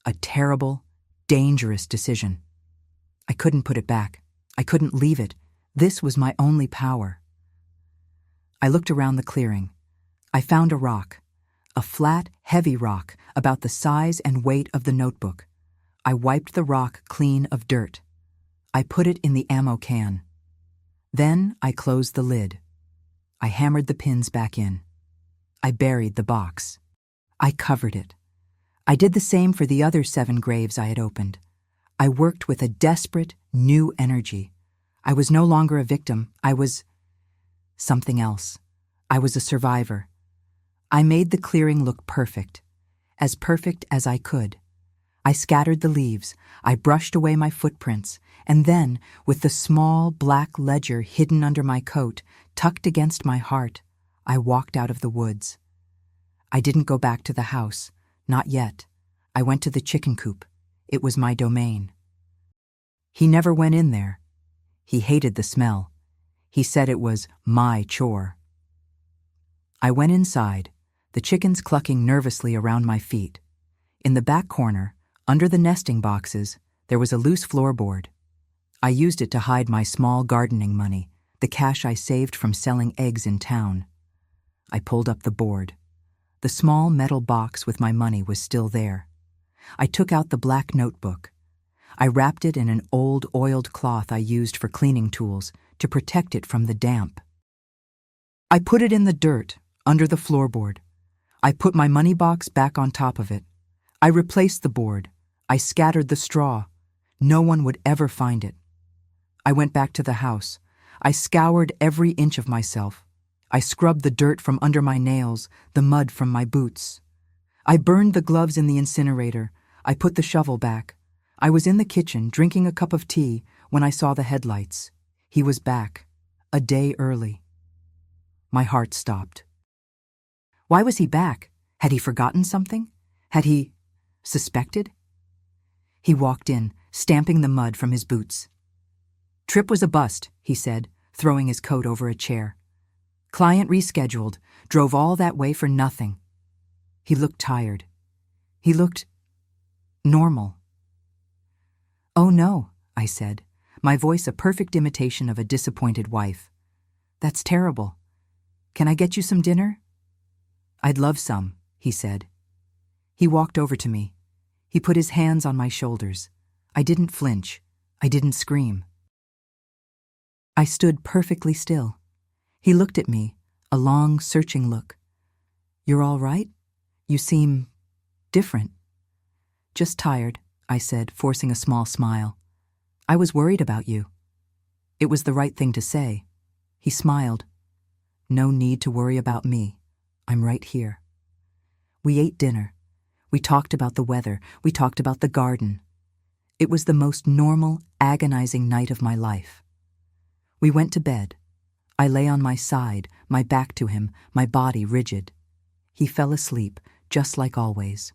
A terrible, dangerous decision. I couldn't put it back. I couldn't leave it. This was my only power. I looked around the clearing. I found a rock. A flat, heavy rock, about the size and weight of the notebook. I wiped the rock clean of dirt. I put it in the ammo can. Then I closed the lid. I hammered the pins back in. I buried the box. I covered it. I did the same for the other 7 graves I had opened. I worked with a desperate, new energy. I was no longer a victim. I was something else. I was a survivor. I made the clearing look perfect as I could. I scattered the leaves. I brushed away my footprints. And then, with the small black ledger hidden under my coat, tucked against my heart, I walked out of the woods. I didn't go back to the house. Not yet. I went to the chicken coop, It was my domain. He never went in there. He hated the smell. He said it was my chore. I went inside, the chickens clucking nervously around my feet. In the back corner, under the nesting boxes, there was a loose floorboard. I used it to hide my small gardening money, the cash I saved from selling eggs in town. I pulled up the board. The small metal box with my money was still there. I took out the black notebook. I wrapped it in an old oiled cloth I used for cleaning tools to protect it from the damp. I put it in the dirt, under the floorboard. I put my money box back on top of it. I replaced the board. I scattered the straw. No one would ever find it. I went back to the house. I scoured every inch of myself. I scrubbed the dirt from under my nails, the mud from my boots. I burned the gloves in the incinerator. I put the shovel back. I was in the kitchen drinking a cup of tea when I saw the headlights. He was back, a day early. My heart stopped. Why was he back? Had he forgotten something? Had he suspected? He walked in, stamping the mud from his boots. Trip was a bust, he said, throwing his coat over a chair. Client rescheduled, drove all that way for nothing. He looked tired. He looked normal. Oh no, I said, my voice a perfect imitation of a disappointed wife. That's terrible. Can I get you some dinner? I'd love some, he said. He walked over to me. He put his hands on my shoulders. I didn't flinch. I didn't scream. I stood perfectly still. He looked at me, a long, searching look. You're all right? You seem different. Just tired, I said, forcing a small smile. I was worried about you. It was the right thing to say. He smiled. No need to worry about me. I'm right here. We ate dinner. We talked about the weather. We talked about the garden. It was the most normal, agonizing night of my life. We went to bed. I lay on my side, my back to him, my body rigid. He fell asleep, just like always.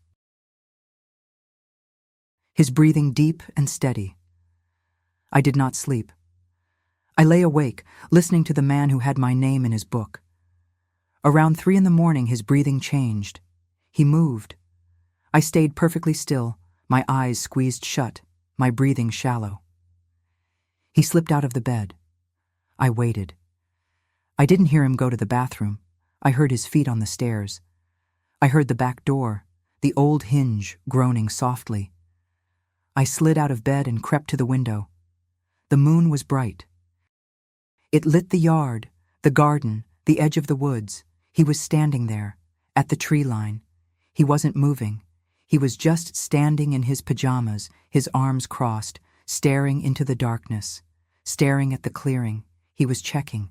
His breathing deep and steady. I did not sleep. I lay awake, listening to the man who had my name in his book. Around 3 a.m, his breathing changed. He moved. I stayed perfectly still, my eyes squeezed shut, my breathing shallow. He slipped out of the bed. I waited. I didn't hear him go to the bathroom. I heard his feet on the stairs. I heard the back door, the old hinge groaning softly. I slid out of bed and crept to the window. The moon was bright. It lit the yard, the garden, the edge of the woods. He was standing there, at the tree line. He wasn't moving. He was just standing in his pajamas, his arms crossed, staring into the darkness, staring at the clearing. He was checking.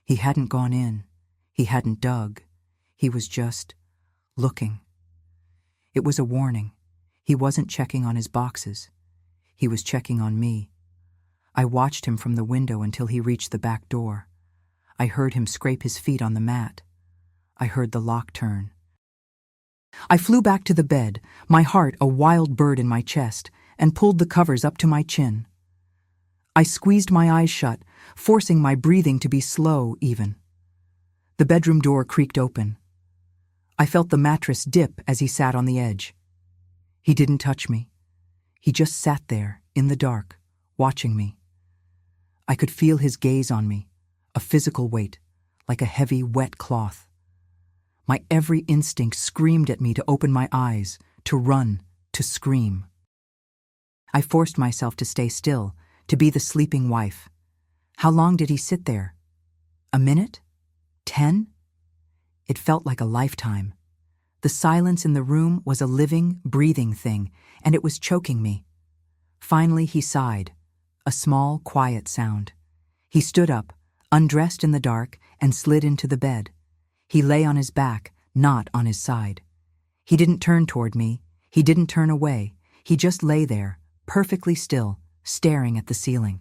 He hadn't gone in. He hadn't dug. He was just looking. It was a warning. He wasn't checking on his boxes. He was checking on me. I watched him from the window until he reached the back door. I heard him scrape his feet on the mat. I heard the lock turn. I flew back to the bed, my heart a wild bird in my chest, and pulled the covers up to my chin. I squeezed my eyes shut, forcing my breathing to be slow even. The bedroom door creaked open. I felt the mattress dip as he sat on the edge. He didn't touch me. He just sat there, in the dark, watching me. I could feel his gaze on me, a physical weight, like a heavy, wet cloth. My every instinct screamed at me to open my eyes, to run, to scream. I forced myself to stay still, to be the sleeping wife. How long did he sit there? A minute? 10? It felt like a lifetime. The silence in the room was a living, breathing thing, and it was choking me. Finally he sighed, a small, quiet sound. He stood up, undressed in the dark, and slid into the bed. He lay on his back, not on his side. He didn't turn toward me. He didn't turn away. He just lay there, perfectly still, staring at the ceiling.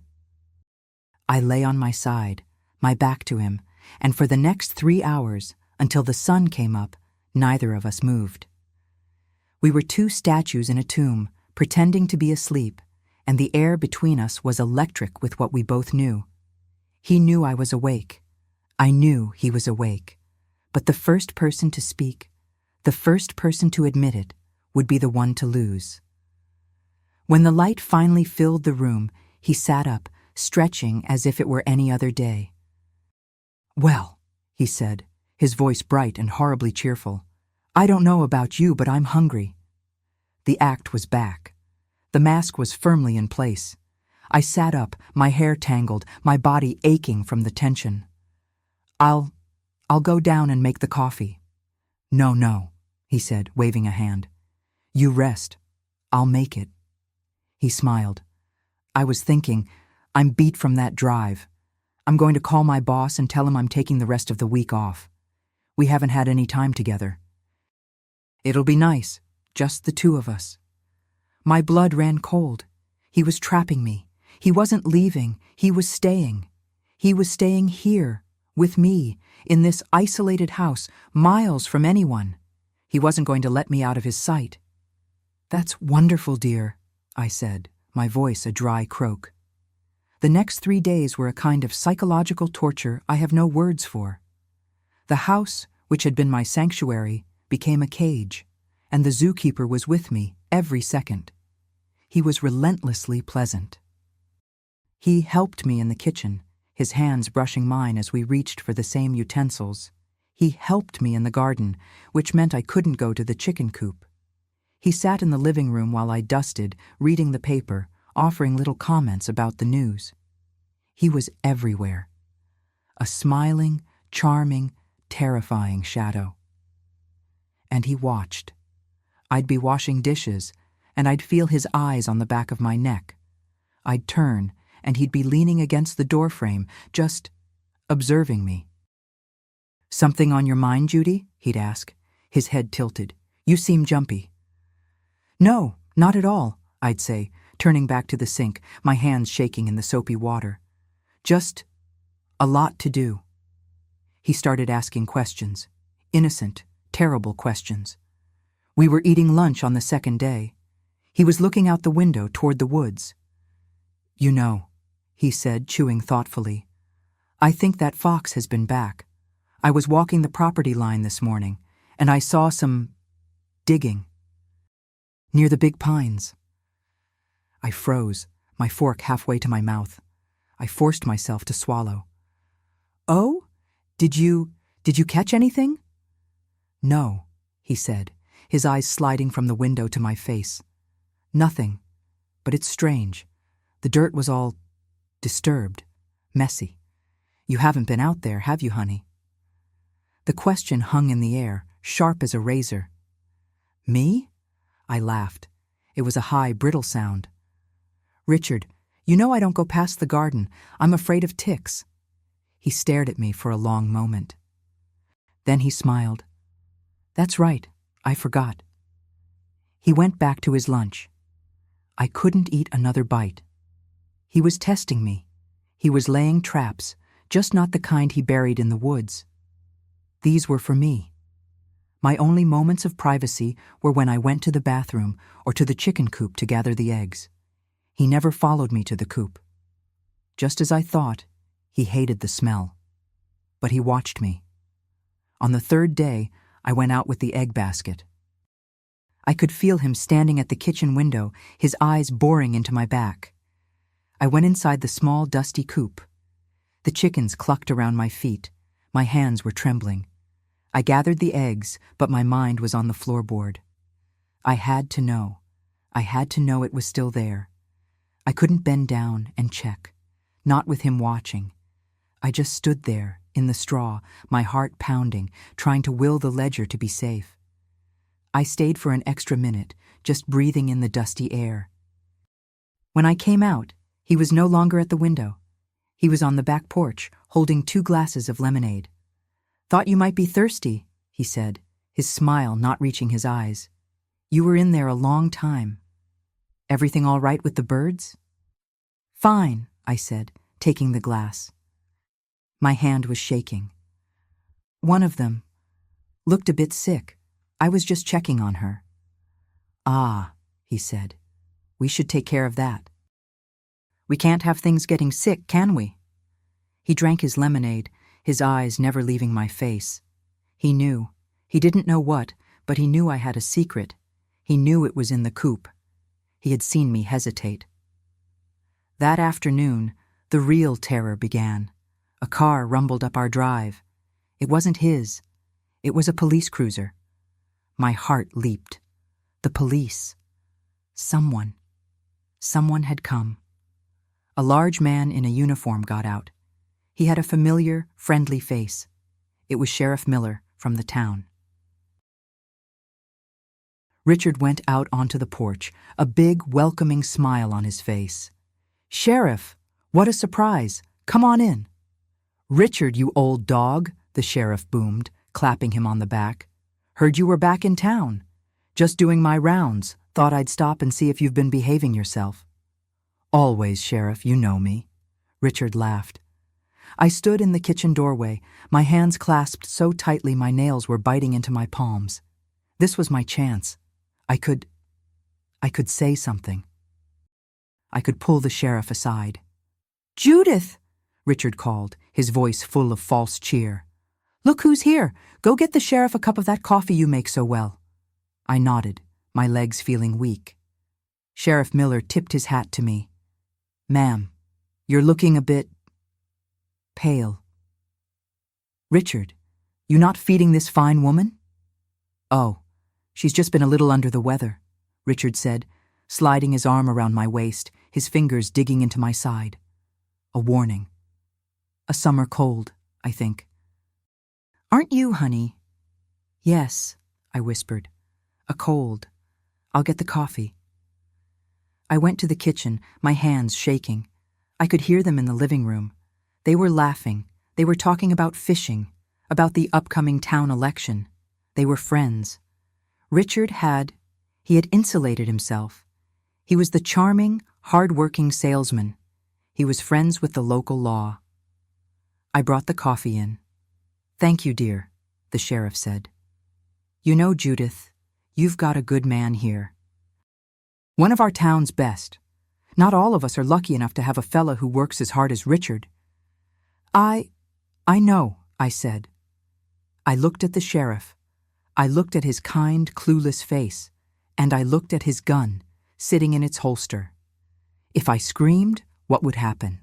I lay on my side, my back to him, and for the next 3 hours, until the sun came up, neither of us moved. We were 2 statues in a tomb, pretending to be asleep, and the air between us was electric with what we both knew. He knew I was awake. I knew he was awake. But the first person to speak, the first person to admit it, would be the one to lose. When the light finally filled the room, he sat up, stretching as if it were any other day. "Well," he said, his voice bright and horribly cheerful, "I don't know about you, but I'm hungry." The act was back. The mask was firmly in place. I sat up, my hair tangled, my body aching from the tension. I'll go down and make the coffee." No, he said, waving a hand. "You rest. I'll make it." He smiled. I was thinking, I'm beat from that drive. I'm going to call my boss and tell him I'm taking the rest of the week off. We haven't had any time together. It'll be nice, just the two of us. My blood ran cold. He was trapping me. He wasn't leaving. He was staying. He was staying here, with me, in this isolated house, miles from anyone. He wasn't going to let me out of his sight. "That's wonderful, dear," I said, my voice a dry croak. The next 3 days were a kind of psychological torture I have no words for. The house, which had been my sanctuary, became a cage, and the zookeeper was with me every second. He was relentlessly pleasant. He helped me in the kitchen, his hands brushing mine as we reached for the same utensils. He helped me in the garden, which meant I couldn't go to the chicken coop. He sat in the living room while I dusted, reading the paper, offering little comments about the news. He was everywhere. A smiling, charming, terrifying shadow. And he watched. I'd be washing dishes, and I'd feel his eyes on the back of my neck. I'd turn, and he'd be leaning against the doorframe, just observing me. "Something on your mind, Judy?" he'd ask, his head tilted. "You seem jumpy." "No, not at all," I'd say, turning back to the sink, my hands shaking in the soapy water. "Just a lot to do." He started asking questions. Innocent, terrible questions. We were eating lunch on the second day. He was looking out the window toward the woods. "You know," he said, chewing thoughtfully, "I think that fox has been back. I was walking the property line this morning, and I saw some digging near the big pines." I froze, my fork halfway to my mouth. I forced myself to swallow. "Oh? Did you catch anything?" "No," he said, his eyes sliding from the window to my face. "Nothing, but it's strange. The dirt was all disturbed, messy. You haven't been out there, have you, honey?" The question hung in the air, sharp as a razor. "Me?" I laughed. It was a high, brittle sound. "Richard, you know I don't go past the garden. I'm afraid of ticks." He stared at me for a long moment. Then he smiled. "That's right, I forgot." He went back to his lunch. I couldn't eat another bite. He was testing me. He was laying traps, just not the kind he buried in the woods. These were for me. My only moments of privacy were when I went to the bathroom or to the chicken coop to gather the eggs. He never followed me to the coop. Just as I thought, he hated the smell. But he watched me. On the third day, I went out with the egg basket. I could feel him standing at the kitchen window, his eyes boring into my back. I went inside the small, dusty coop. The chickens clucked around my feet. My hands were trembling. I gathered the eggs, but my mind was on the floorboard. I had to know. I had to know it was still there. I couldn't bend down and check, not with him watching. I just stood there, in the straw, my heart pounding, trying to will the ledger to be safe. I stayed for an extra minute, just breathing in the dusty air. When I came out, he was no longer at the window. He was on the back porch, holding 2 glasses of lemonade. "Thought you might be thirsty," he said, his smile not reaching his eyes. "You were in there a long time. Everything all right with the birds?" "Fine," I said, taking the glass. My hand was shaking. "One of them looked a bit sick. I was just checking on her." "Ah," he said. We should take care of that. We can't have things getting sick, can we? He drank his lemonade, his eyes never leaving my face. He knew. He didn't know what, but he knew I had a secret. He knew it was in the coupe. He had seen me hesitate. That afternoon, the real terror began. A car rumbled up our drive. It wasn't his. It was a police cruiser. My heart leaped. The police. Someone had come. A large man in a uniform got out. He had a familiar, friendly face. It was Sheriff Miller from the town. Richard went out onto the porch, a big, welcoming smile on his face. "Sheriff, what a surprise! Come on in." "Richard, you old dog," the sheriff boomed, clapping him on the back. "Heard you were back in town. Just doing my rounds. Thought I'd stop and see if you've been behaving yourself." "Always, Sheriff, you know me." Richard laughed. I stood in the kitchen doorway, my hands clasped so tightly my nails were biting into my palms. This was my chance. I could say something. I could pull the sheriff aside. "Judith!" Richard called, his voice full of false cheer. "Look who's here! Go get the sheriff a cup of that coffee you make so well." I nodded, my legs feeling weak. Sheriff Miller tipped his hat to me. "Ma'am, you're looking a bit pale." "Richard, you not feeding this fine woman?" "Oh, she's just been a little under the weather," Richard said, sliding his arm around my waist, his fingers digging into my side. A warning. A summer cold, I think. "Aren't you, honey?" "Yes," I whispered. "A cold. I'll get the coffee." I went to the kitchen, my hands shaking. I could hear them in the living room. They were laughing. They were talking about fishing, about the upcoming town election. They were friends. Richard had insulated himself. He was the charming, hard-working salesman. He was friends with the local law. I brought the coffee in. "Thank you, dear," the sheriff said. "You know, Judith, you've got a good man here. One of our town's best. Not all of us are lucky enough to have a fella who works as hard as Richard." I know," I said. I looked at the sheriff. I looked at his kind, clueless face, and I looked at his gun, sitting in its holster. If I screamed, what would happen?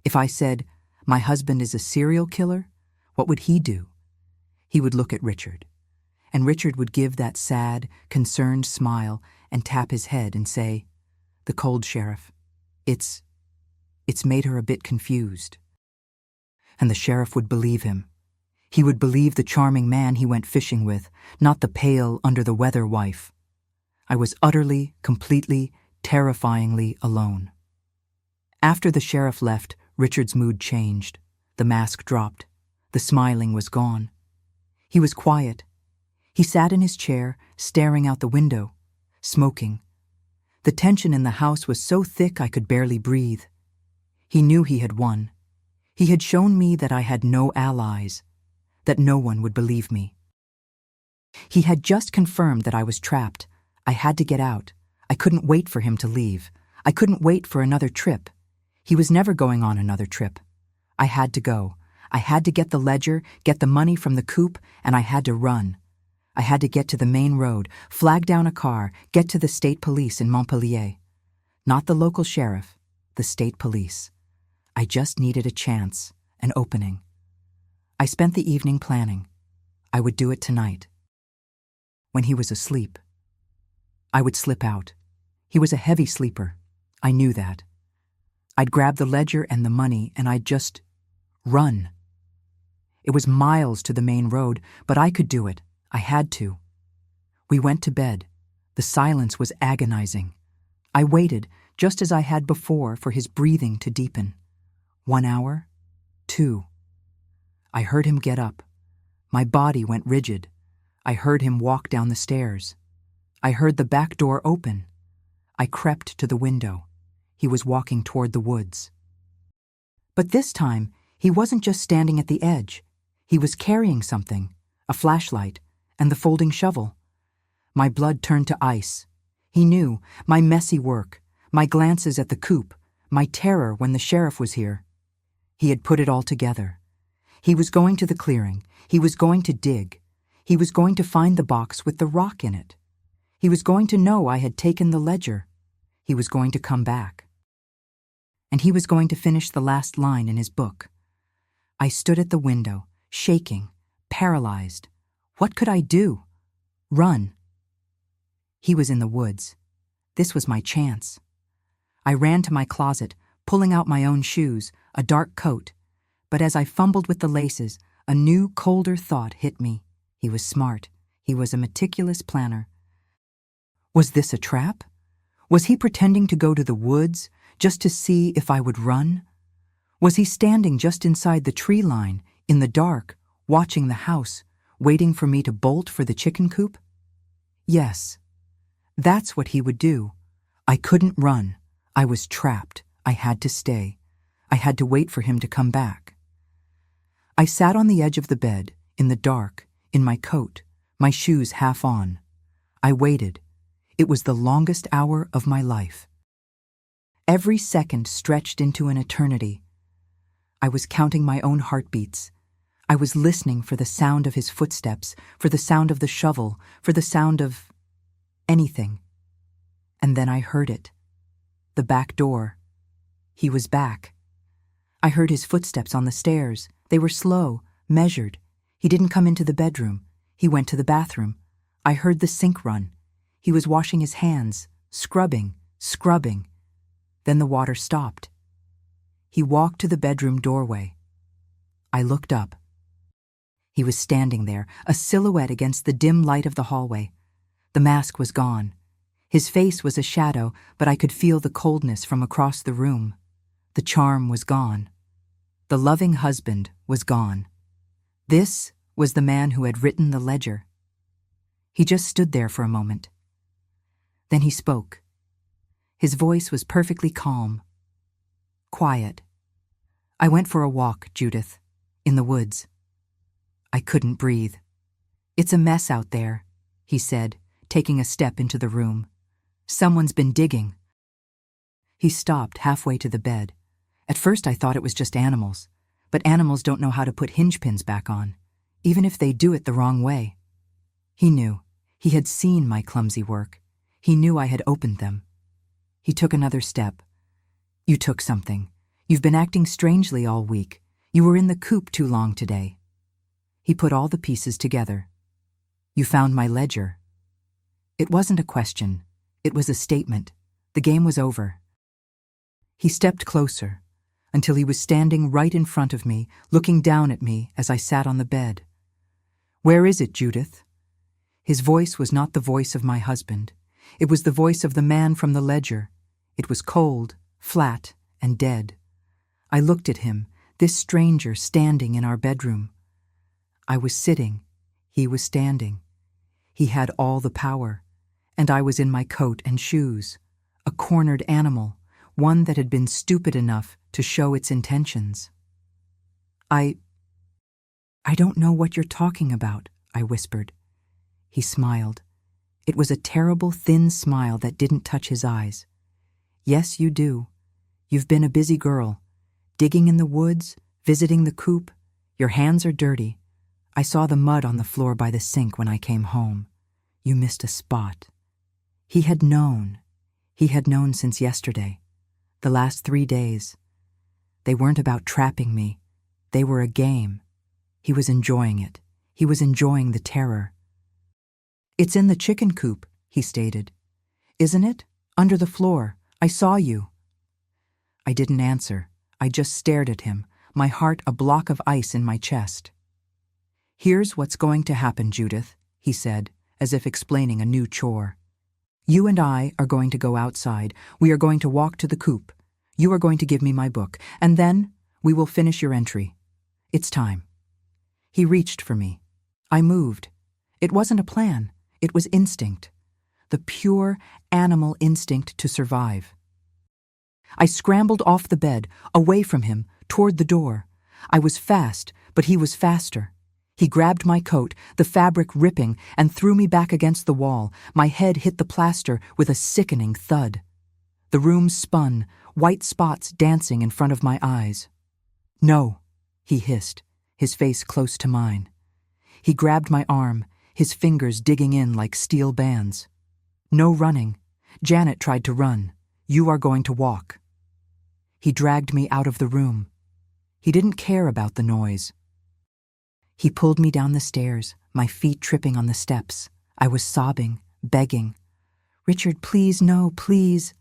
If I said, "My husband is a serial killer," what would he do? He would look at Richard, and Richard would give that sad, concerned smile and tap his head and say, "The cold, Sheriff. It's made her a bit confused." And the sheriff would believe him. He would believe the charming man he went fishing with, not the pale, under-the-weather wife. I was utterly, completely, terrifyingly alone. After the sheriff left, Richard's mood changed. The mask dropped. The smiling was gone. He was quiet. He sat in his chair, staring out the window, smoking. The tension in the house was so thick I could barely breathe. He knew he had won. He had shown me that I had no allies, that no one would believe me. He had just confirmed that I was trapped. I had to get out. I couldn't wait for him to leave. I couldn't wait for another trip. He was never going on another trip. I had to go. I had to get the ledger, get the money from the coupe, and I had to run. I had to get to the main road, flag down a car, get to the state police in Montpellier. Not the local sheriff, the state police. I just needed a chance, an opening. I spent the evening planning. I would do it tonight. When he was asleep, I would slip out. He was a heavy sleeper. I knew that. I'd grab the ledger and the money, and I'd just run. It was miles to the main road, but I could do it. I had to. We went to bed. The silence was agonizing. I waited, just as I had before, for his breathing to deepen. 1 hour, 2. I heard him get up. My body went rigid. I heard him walk down the stairs. I heard the back door open. I crept to the window. He was walking toward the woods. But this time, he wasn't just standing at the edge. He was carrying something, a flashlight, and the folding shovel. My blood turned to ice. He knew my messy work, my glances at the coop, my terror when the sheriff was here. He had put it all together. He was going to the clearing. He was going to dig. He was going to find the box with the rock in it. He was going to know I had taken the ledger. He was going to come back. And he was going to finish the last line in his book. I stood at the window, shaking, paralyzed. What could I do? Run. He was in the woods. This was my chance. I ran to my closet, pulling out my own shoes, a dark coat. But as I fumbled with the laces, a new, colder thought hit me. He was smart. He was a meticulous planner. Was this a trap? Was he pretending to go to the woods just to see if I would run? Was he standing just inside the tree line, in the dark, watching the house, waiting for me to bolt for the chicken coop? Yes. That's what he would do. I couldn't run. I was trapped. I had to stay. I had to wait for him to come back. I sat on the edge of the bed, in the dark, in my coat, my shoes half on. I waited. It was the longest hour of my life. Every second stretched into an eternity. I was counting my own heartbeats. I was listening for the sound of his footsteps, for the sound of the shovel, for the sound of anything. And then I heard it. The back door. He was back. I heard his footsteps on the stairs. They were slow, measured. He didn't come into the bedroom. He went to the bathroom. I heard the sink run. He was washing his hands, scrubbing. Then the water stopped. He walked to the bedroom doorway. I looked up. He was standing there, a silhouette against the dim light of the hallway. The mask was gone. His face was a shadow, but I could feel the coldness from across the room. The charm was gone. The loving husband was gone. This was the man who had written the ledger. He just stood there for a moment. Then he spoke. His voice was perfectly calm. Quiet. I went for a walk, Judith, in the woods. I couldn't breathe. It's a mess out there, he said, taking a step into the room. Someone's been digging. He stopped halfway to the bed. At first I thought it was just animals, but animals don't know how to put hinge pins back on, even if they do it the wrong way. He knew. He had seen my clumsy work. He knew I had opened them. He took another step. You took something. You've been acting strangely all week. You were in the coop too long today. He put all the pieces together. You found my ledger. It wasn't a question. It was a statement. The game was over. He stepped closer, until he was standing right in front of me, looking down at me as I sat on the bed. Where is it, Judith? His voice was not the voice of my husband. It was the voice of the man from the ledger. It was cold, flat, and dead. I looked at him, this stranger standing in our bedroom. I was sitting. He was standing. He had all the power, and I was in my coat and shoes, a cornered animal, one that had been stupid enough to show its intentions. I don't know what you're talking about, I whispered. He smiled. It was a terrible, thin smile that didn't touch his eyes. Yes, you do. You've been a busy girl, digging in the woods, visiting the coop. Your hands are dirty. I saw the mud on the floor by the sink when I came home. You missed a spot. He had known. He had known since yesterday. The last 3 days. They weren't about trapping me. They were a game. He was enjoying it. He was enjoying the terror. It's in the chicken coop, he stated. Isn't it? Under the floor. I saw you. I didn't answer. I just stared at him, my heart a block of ice in my chest. Here's what's going to happen, Judith, he said, as if explaining a new chore. You and I are going to go outside. We are going to walk to the coop. You are going to give me my book, and then we will finish your entry. It's time. He reached for me. I moved. It wasn't a plan. It was instinct. The pure animal instinct to survive. I scrambled off the bed, away from him, toward the door. I was fast, but he was faster. He grabbed my coat, the fabric ripping, and threw me back against the wall. My head hit the plaster with a sickening thud. The room spun, white spots dancing in front of my eyes. "No," he hissed, his face close to mine. He grabbed my arm, his fingers digging in like steel bands. "No running. Janet tried to run. You are going to walk." He dragged me out of the room. He didn't care about the noise. He pulled me down the stairs, my feet tripping on the steps. I was sobbing, begging. "Richard, please, no, please."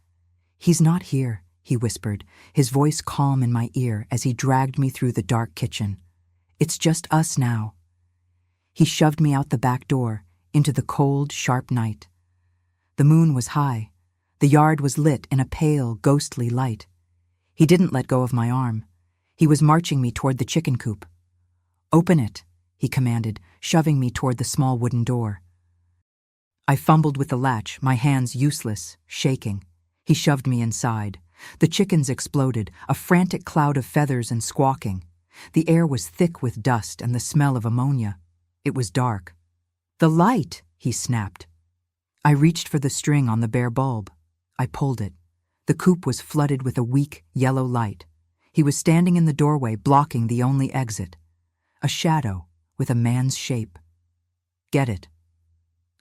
"He's not here," he whispered, his voice calm in my ear as he dragged me through the dark kitchen. "It's just us now." He shoved me out the back door, into the cold, sharp night. The moon was high. The yard was lit in a pale, ghostly light. He didn't let go of my arm. He was marching me toward the chicken coop. "Open it," he commanded, shoving me toward the small wooden door. I fumbled with the latch, my hands useless, shaking. He shoved me inside. The chickens exploded, a frantic cloud of feathers and squawking. The air was thick with dust and the smell of ammonia. It was dark. "The light!" he snapped. I reached for the string on the bare bulb. I pulled it. The coop was flooded with a weak, yellow light. He was standing in the doorway, blocking the only exit. A shadow with a man's shape. "Get it."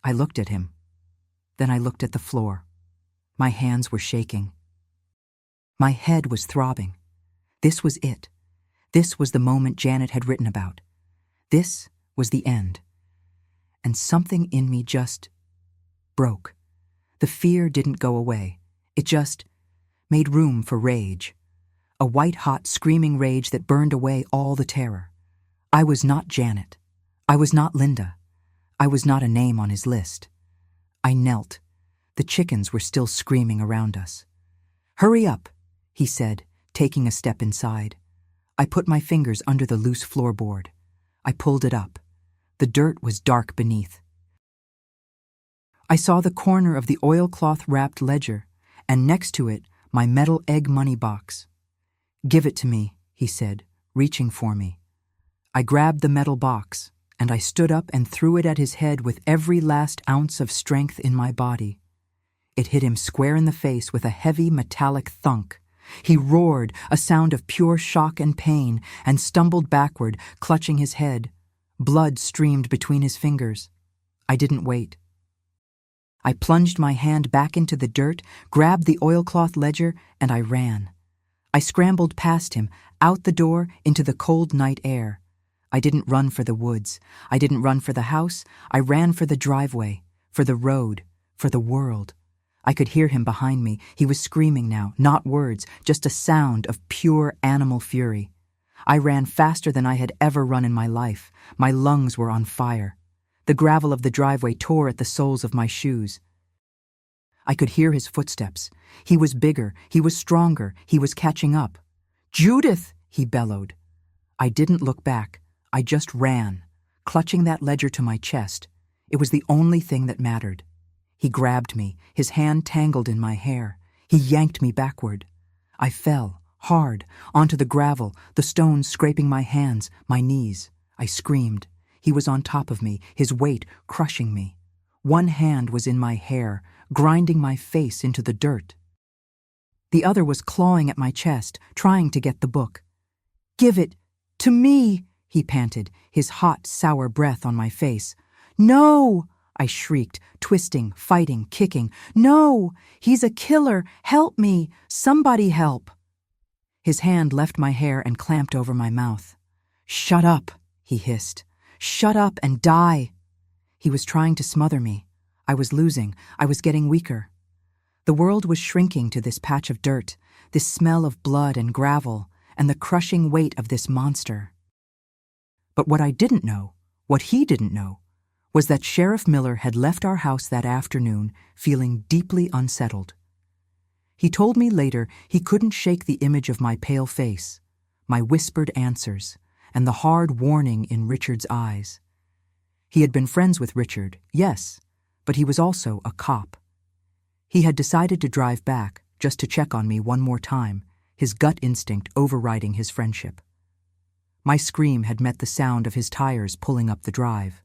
I looked at him. Then I looked at the floor. My hands were shaking. My head was throbbing. This was it. This was the moment Janet had written about. This was the end. And something in me just broke. The fear didn't go away. It just made room for rage. A white-hot, screaming rage that burned away all the terror. I was not Janet. I was not Linda. I was not a name on his list. I knelt. The chickens were still screaming around us. "Hurry up," he said, taking a step inside. I put my fingers under the loose floorboard. I pulled it up. The dirt was dark beneath. I saw the corner of the oilcloth-wrapped ledger, and next to it, my metal egg money box. "Give it to me," he said, reaching for me. I grabbed the metal box, and I stood up and threw it at his head with every last ounce of strength in my body. It hit him square in the face with a heavy metallic thunk. He roared, a sound of pure shock and pain, and stumbled backward, clutching his head. Blood streamed between his fingers. I didn't wait. I plunged my hand back into the dirt, grabbed the oilcloth ledger, and I ran. I scrambled past him, out the door, into the cold night air. I didn't run for the woods. I didn't run for the house. I ran for the driveway, for the road, for the world. I could hear him behind me. He was screaming now, not words, just a sound of pure animal fury. I ran faster than I had ever run in my life. My lungs were on fire. The gravel of the driveway tore at the soles of my shoes. I could hear his footsteps. He was bigger. He was stronger. He was catching up. "Judith!" he bellowed. I didn't look back. I just ran, clutching that ledger to my chest. It was the only thing that mattered. He grabbed me, his hand tangled in my hair. He yanked me backward. I fell, hard, onto the gravel, the stones scraping my hands, my knees. I screamed. He was on top of me, his weight crushing me. One hand was in my hair, grinding my face into the dirt. The other was clawing at my chest, trying to get the book. "Give it to me," he panted, his hot, sour breath on my face. "No!" I shrieked, twisting, fighting, kicking. "No! He's a killer! Help me! Somebody help!" His hand left my hair and clamped over my mouth. "Shut up," he hissed. "Shut up and die!" He was trying to smother me. I was losing. I was getting weaker. The world was shrinking to this patch of dirt, this smell of blood and gravel, and the crushing weight of this monster. But what I didn't know, what he didn't know, was that Sheriff Miller had left our house that afternoon feeling deeply unsettled. He told me later he couldn't shake the image of my pale face, my whispered answers, and the hard warning in Richard's eyes. He had been friends with Richard, yes, but he was also a cop. He had decided to drive back just to check on me one more time, his gut instinct overriding his friendship. My scream had met the sound of his tires pulling up the drive.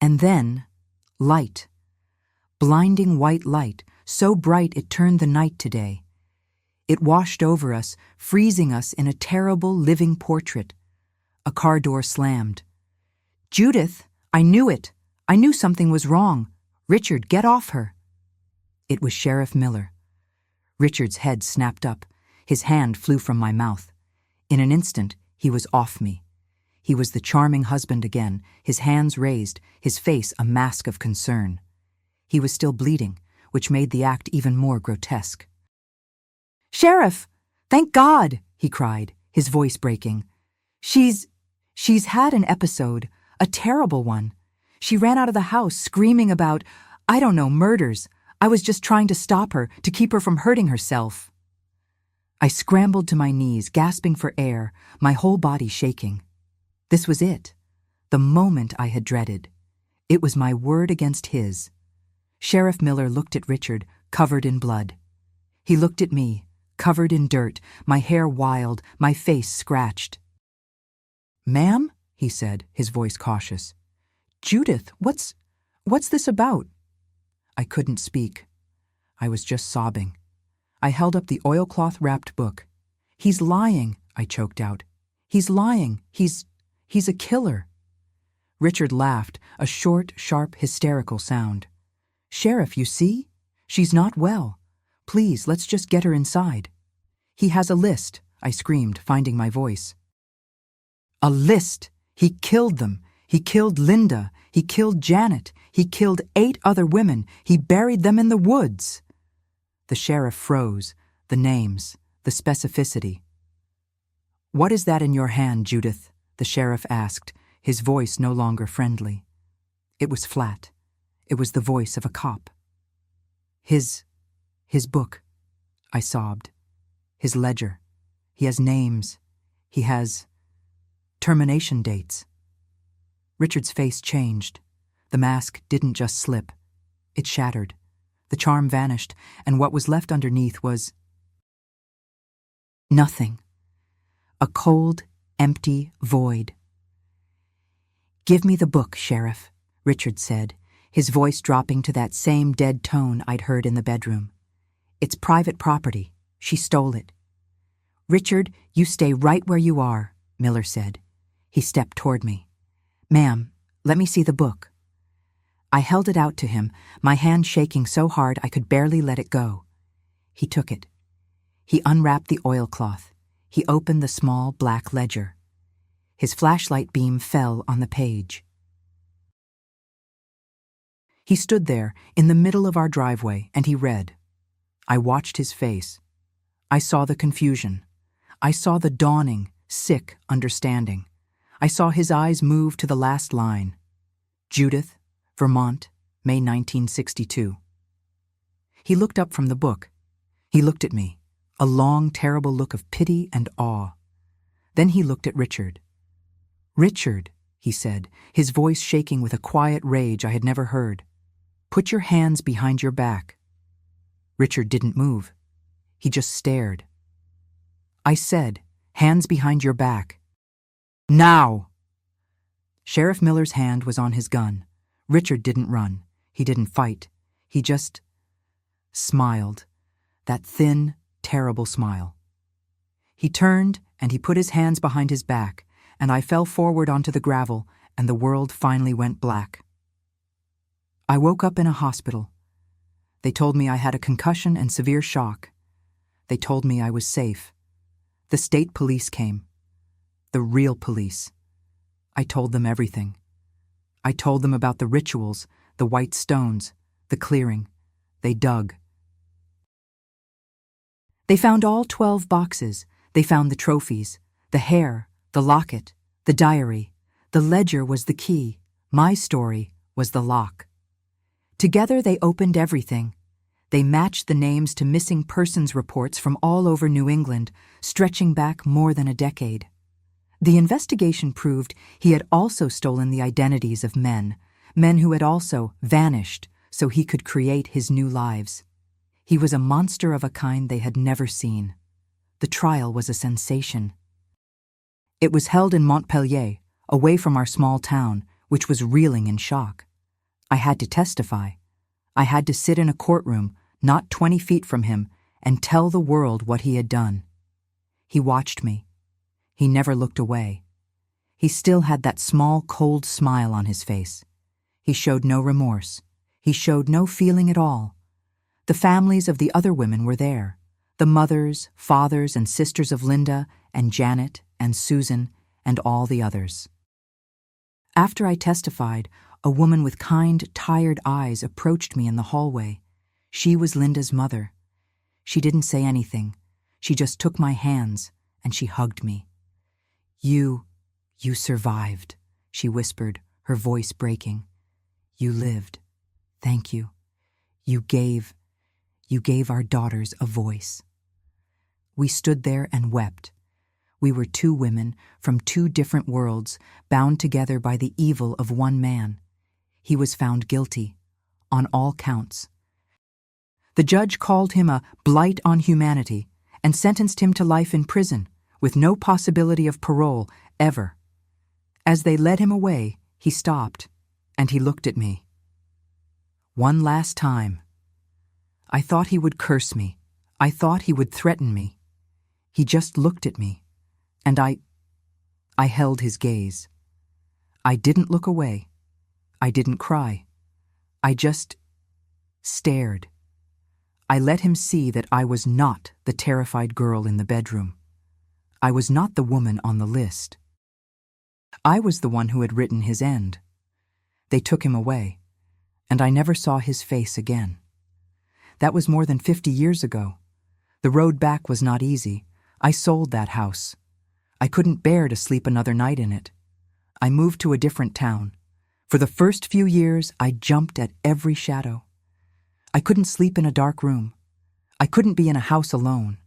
And then, light. Blinding white light, so bright it turned the night to day. It washed over us, freezing us in a terrible living portrait. A car door slammed. "Judith, I knew it. I knew something was wrong. Richard, get off her." It was Sheriff Miller. Richard's head snapped up. His hand flew from my mouth. In an instant, he was off me. He was the charming husband again, his hands raised, his face a mask of concern. He was still bleeding, which made the act even more grotesque. "Sheriff! Thank God!" he cried, his voice breaking. She's had an episode, a terrible one. She ran out of the house screaming about, I don't know, murders. I was just trying to stop her, to keep her from hurting herself." I scrambled to my knees, gasping for air, my whole body shaking. This was it, the moment I had dreaded. It was my word against his. Sheriff Miller looked at Richard, covered in blood. He looked at me, covered in dirt, my hair wild, my face scratched. "Ma'am," he said, his voice cautious. "Judith, what's this about?" I couldn't speak. I was just sobbing. I held up the oilcloth-wrapped book. "He's lying," I choked out. "He's lying. He's a killer." Richard laughed, a short, sharp, hysterical sound. "Sheriff, you see? She's not well. Please, let's just get her inside." "He has a list," I screamed, finding my voice. "A list! He killed them. He killed Linda. He killed Janet. He killed 8 other women. He buried them in the woods." The sheriff froze, the names, the specificity. "What is that in your hand, Judith?" the sheriff asked, his voice no longer friendly. It was flat. It was the voice of a cop. His book," I sobbed. "His ledger. He has names. He has termination dates." Richard's face changed. The mask didn't just slip. It shattered. The charm vanished, and what was left underneath was nothing. A cold, empty void. "Give me the book, Sheriff," Richard said, his voice dropping to that same dead tone I'd heard in the bedroom. "It's private property. She stole it." "Richard, you stay right where you are," Miller said. He stepped toward me. "Ma'am, let me see the book." I held it out to him, my hand shaking so hard I could barely let it go. He took it. He unwrapped the oilcloth. He opened the small black ledger. His flashlight beam fell on the page. He stood there, in the middle of our driveway, and he read. I watched his face. I saw the confusion. I saw the dawning, sick understanding. I saw his eyes move to the last line. Judith, Vermont, May 1962. He looked up from the book. He looked at me, a long, terrible look of pity and awe. Then he looked at Richard. "Richard," he said, his voice shaking with a quiet rage I had never heard. "Put your hands behind your back." Richard didn't move. He just stared. I said, "Hands behind your back." "Now!" Sheriff Miller's hand was on his gun. Richard didn't run. He didn't fight. He just smiled. That thin, terrible smile. He turned and he put his hands behind his back, and I fell forward onto the gravel, and the world finally went black. I woke up in a hospital. They told me I had a concussion and severe shock. They told me I was safe. The state police came. The real police. I told them everything. I told them about the rituals, the white stones, the clearing. They dug. They found all 12 boxes. They found the trophies, the hair, the locket, the diary. The ledger was the key. My story was the lock. Together they opened everything. They matched the names to missing persons reports from all over New England, stretching back more than a decade. The investigation proved he had also stolen the identities of men who had also vanished so he could create his new lives. He was a monster of a kind they had never seen. The trial was a sensation. It was held in Montpellier, away from our small town, which was reeling in shock. I had to testify. I had to sit in a courtroom, not 20 feet from him, and tell the world what he had done. He watched me. He never looked away. He still had that small, cold smile on his face. He showed no remorse. He showed no feeling at all. The families of the other women were there. The mothers, fathers, and sisters of Linda and Janet and Susan and all the others. After I testified, a woman with kind, tired eyes approached me in the hallway. She was Linda's mother. She didn't say anything. She just took my hands and she hugged me. You survived," she whispered, her voice breaking. "You lived. Thank you. You gave our daughters a voice." We stood there and wept. We were two women from two different worlds, bound together by the evil of one man. He was found guilty, on all counts. The judge called him a blight on humanity and sentenced him to life in prison, with no possibility of parole, ever. As they led him away, he stopped, and he looked at me. One last time. I thought he would curse me. I thought he would threaten me. He just looked at me, and I held his gaze. I didn't look away. I didn't cry. I just stared. I let him see that I was not the terrified girl in the bedroom. I was not the woman on the list. I was the one who had written his end. They took him away, and I never saw his face again. That was more than 50 years ago. The road back was not easy. I sold that house. I couldn't bear to sleep another night in it. I moved to a different town. For the first few years, I jumped at every shadow. I couldn't sleep in a dark room. I couldn't be in a house alone.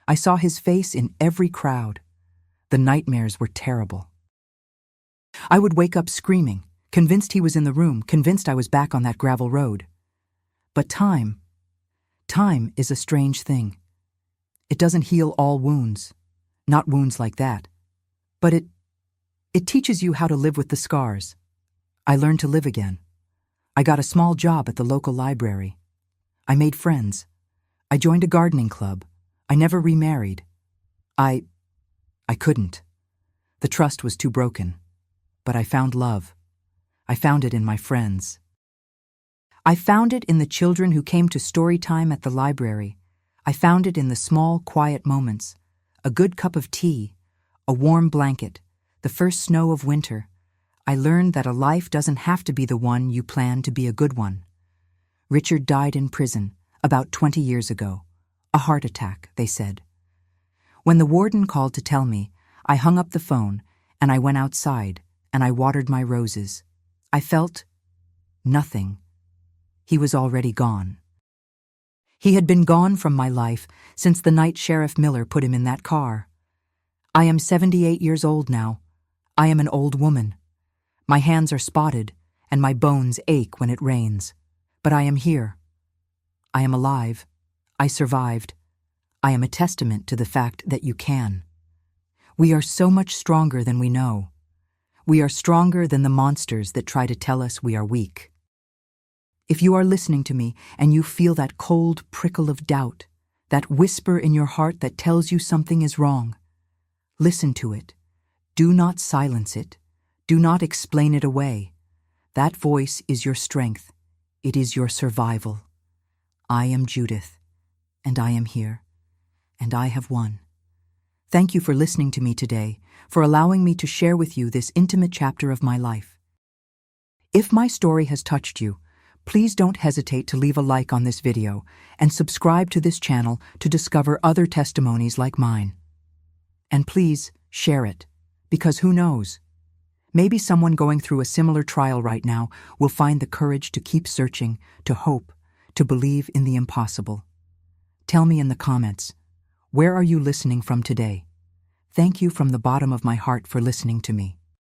I saw his face in every crowd. The nightmares were terrible. I would wake up screaming, convinced he was in the room, convinced I was back on that gravel road. But time is a strange thing. It doesn't heal all wounds, not wounds like that. But it teaches you how to live with the scars. I learned to live again. I got a small job at the local library. I made friends. I joined a gardening club. I never remarried. I couldn't. The trust was too broken. But I found love. I found it in my friends. I found it in the children who came to story time at the library. I found it in the small, quiet moments. A good cup of tea, a warm blanket, the first snow of winter. I learned that a life doesn't have to be the one you plan to be a good one. Richard died in prison about 20 years ago. A heart attack, they said. When the warden called to tell me, I hung up the phone and I went outside and I watered my roses. I felt nothing. He was already gone. He had been gone from my life since the night Sheriff Miller put him in that car. I am 78 years old now. I am an old woman. My hands are spotted, and my bones ache when it rains. But I am here. I am alive. I survived. I am a testament to the fact that you can. We are so much stronger than we know. We are stronger than the monsters that try to tell us we are weak. If you are listening to me and you feel that cold prickle of doubt, that whisper in your heart that tells you something is wrong, listen to it. Do not silence it. Do not explain it away. That voice is your strength. It is your survival. I am Judith, and I am here, and I have won. Thank you for listening to me today, for allowing me to share with you this intimate chapter of my life. If my story has touched you, please don't hesitate to leave a like on this video and subscribe to this channel to discover other testimonies like mine. And please share it, because who knows? Maybe someone going through a similar trial right now will find the courage to keep searching, to hope, to believe in the impossible. Tell me in the comments, where are you listening from today? Thank you from the bottom of my heart for listening to me.